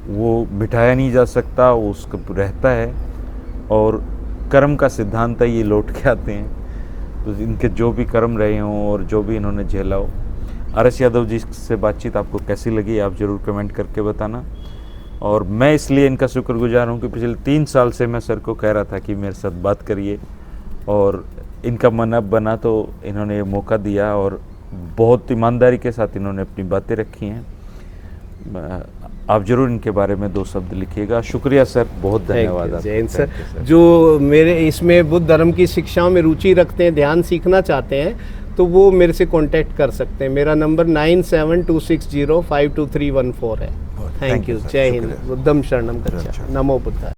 वो मिटाया नहीं जा सकता, वो उसको रहता है। और कर्म का सिद्धांत है, ये लौट के आते हैं। तो इनके जो भी कर्म रहे हों और जो भी इन्होंने झेला हो। RS यादव जी से बातचीत आपको कैसी लगी, आप ज़रूर कमेंट करके बताना। और मैं इसलिए इनका शुक्रगुजार हूँ कि पिछले 3 साल से मैं सर को कह रहा था कि मेरे साथ बात करिए, और इनका मन अब बना तो इन्होंने ये मौका दिया, और बहुत ईमानदारी के साथ इन्होंने अपनी बातें रखी हैं। आप जरूर इनके बारे में 2 शब्द लिखिएगा। शुक्रिया सर, बहुत धन्यवाद। जैन सर, जो मेरे इसमें बुद्ध धर्म की शिक्षाओं में रुचि रखते हैं, ध्यान सीखना चाहते हैं, तो वो मेरे से कांटेक्ट कर सकते हैं। मेरा नंबर 9726052314 है। Thank you. जय हिंद। बुद्धम शरणम गच्छामि। नमो बुद्धाय।